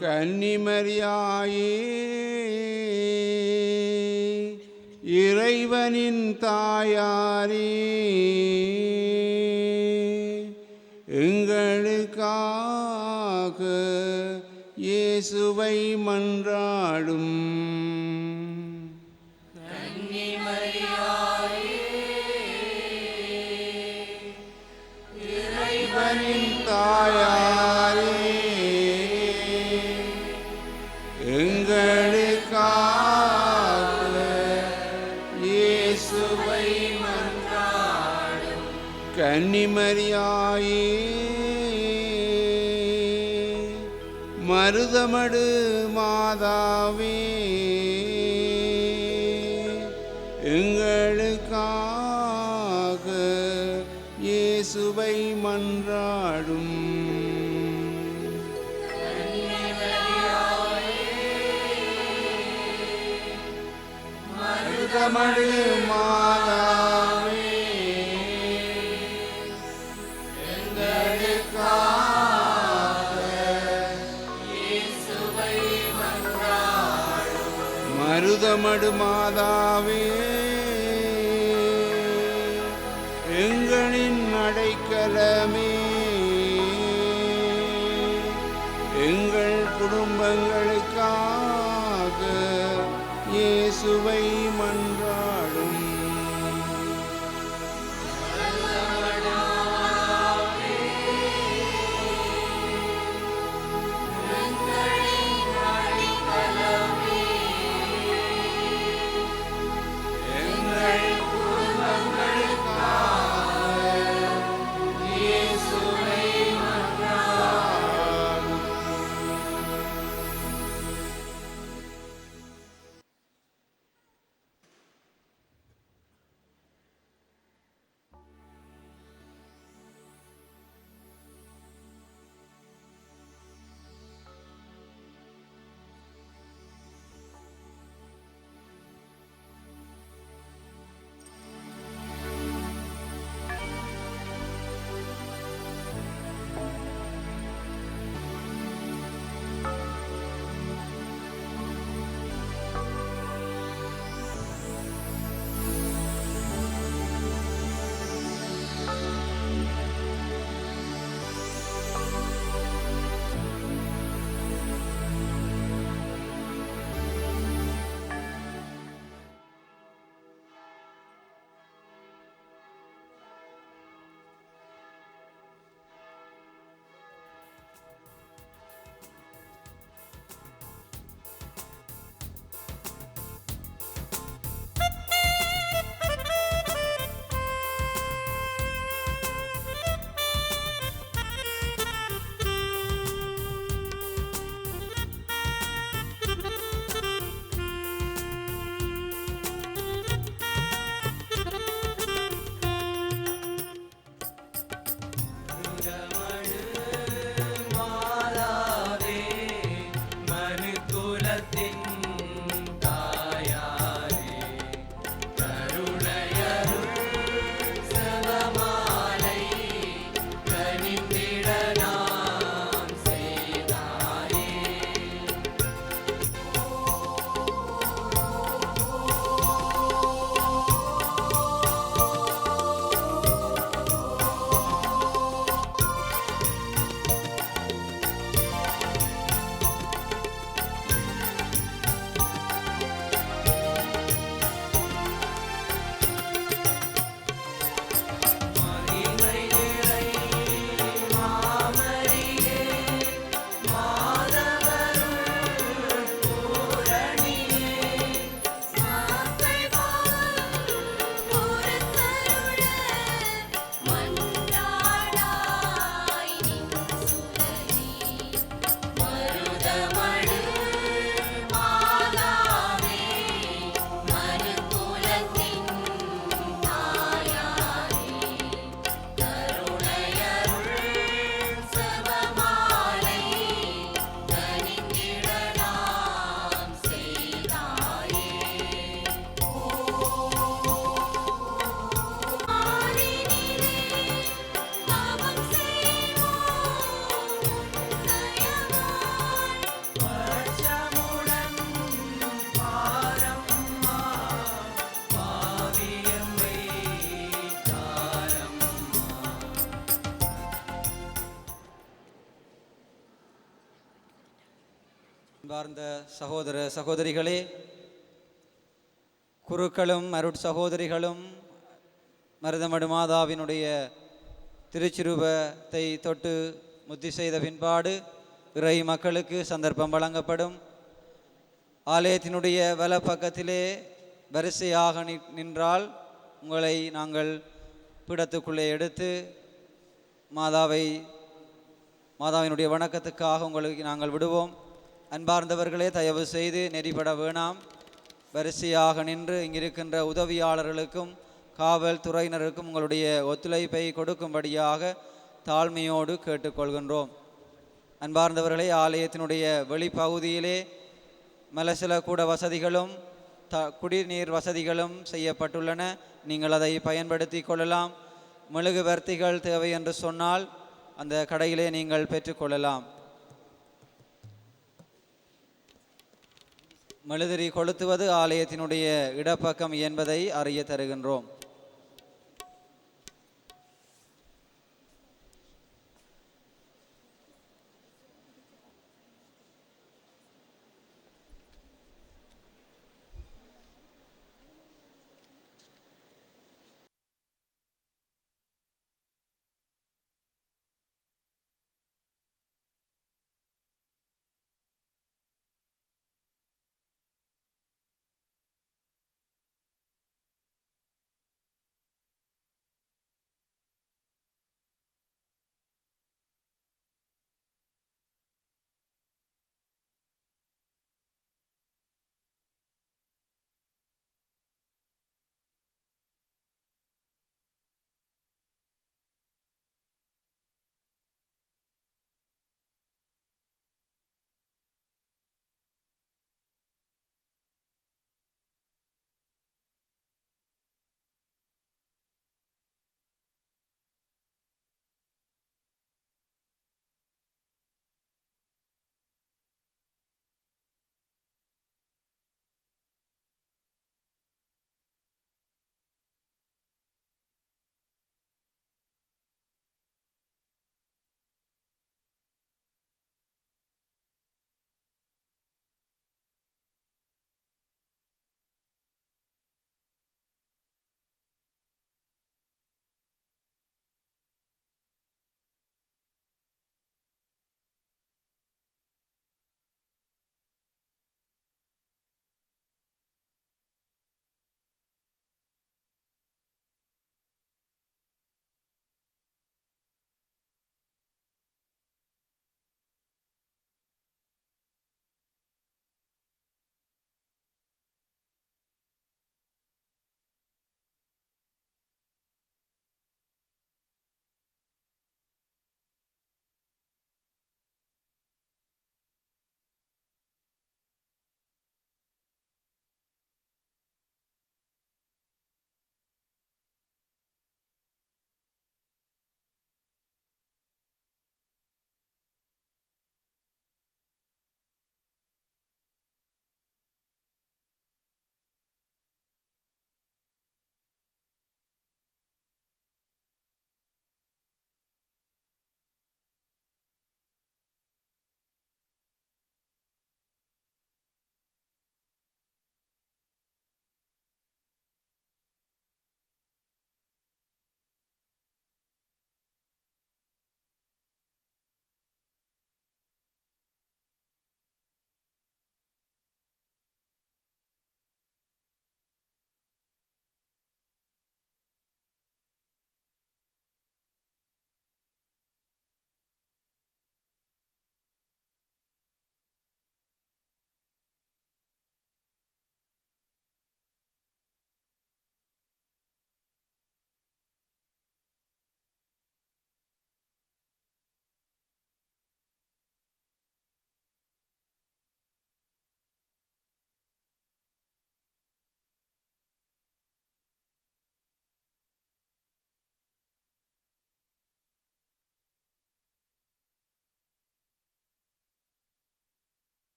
கன்னிமரியாயே இறைவனின் தாயாரே எங்களுக்காக இயேசுவை மன்றாடும். இறைவனின் தாயாரே எங்களுக்காக இயேசுவை மன்றாடும். கன்னிமரியாயே மருதமடு மாதாவே எங்களுக்காக இயேசுவை மன்றாடும். மருதமடு மாதாவே மருதமடு மாதாவே எங்களின் அடைக்கலமே எங்கள் குடும்பங்களுக்காக இயேசுவை மன்றாடும். அன்பார்ந்த சகோதர சகோதரிகளே, குருக்களும் அருட்சகோதரிகளும் மருதமடு மாதாவினுடைய திருச்சிரூபத்தை தொட்டு முத்தி செய்த பின்பாடு இறை மக்களுக்கு சந்தர்ப்பம் வழங்கப்படும். ஆலயத்தினுடைய வலப்பக்கத்திலே வரிசையாக நின்றால் உங்களை நாங்கள் பீடத்துக்குள்ளே எடுத்து மாதாவினுடைய வணக்கத்துக்காக உங்களுக்கு நாங்கள் விடுவோம். அன்பார்ந்தவர்களே, தயவு செய்து நெறிப்பட வேணாம். வரிசையாக நின்று இங்கிருக்கின்ற உதவியாளர்களுக்கும் காவல்துறையினருக்கும் உங்களுடைய ஒத்துழைப்பை கொடுக்கும்படியாக தாழ்மையோடு கேட்டுக்கொள்கின்றோம். அன்பார்ந்தவர்களே, ஆலயத்தினுடைய வெளிப்பகுதியிலே மலசல கூட வசதிகளும் குடிநீர் வசதிகளும் செய்யப்பட்டுள்ளன. நீங்கள் அதை பயன்படுத்தி கொள்ளலாம். மெழுகுவர்த்திகள் தேவை என்று சொன்னால் அந்த கடையிலே நீங்கள் பெற்றுக்கொள்ளலாம். மெழுதிரி கொளுத்துவது ஆலயத்தினுடைய இடப்பக்கம் என்பதை அறிய தருகின்றோம்.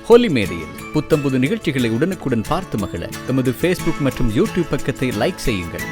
ஹோலி மேடையில் புத்தம்புது நிகழ்ச்சிகளை உடனுக்குடன் பார்த்து மகிழ எமது ஃபேஸ்புக் மற்றும் யூடியூப் பக்கத்தை லைக் செய்யுங்கள்.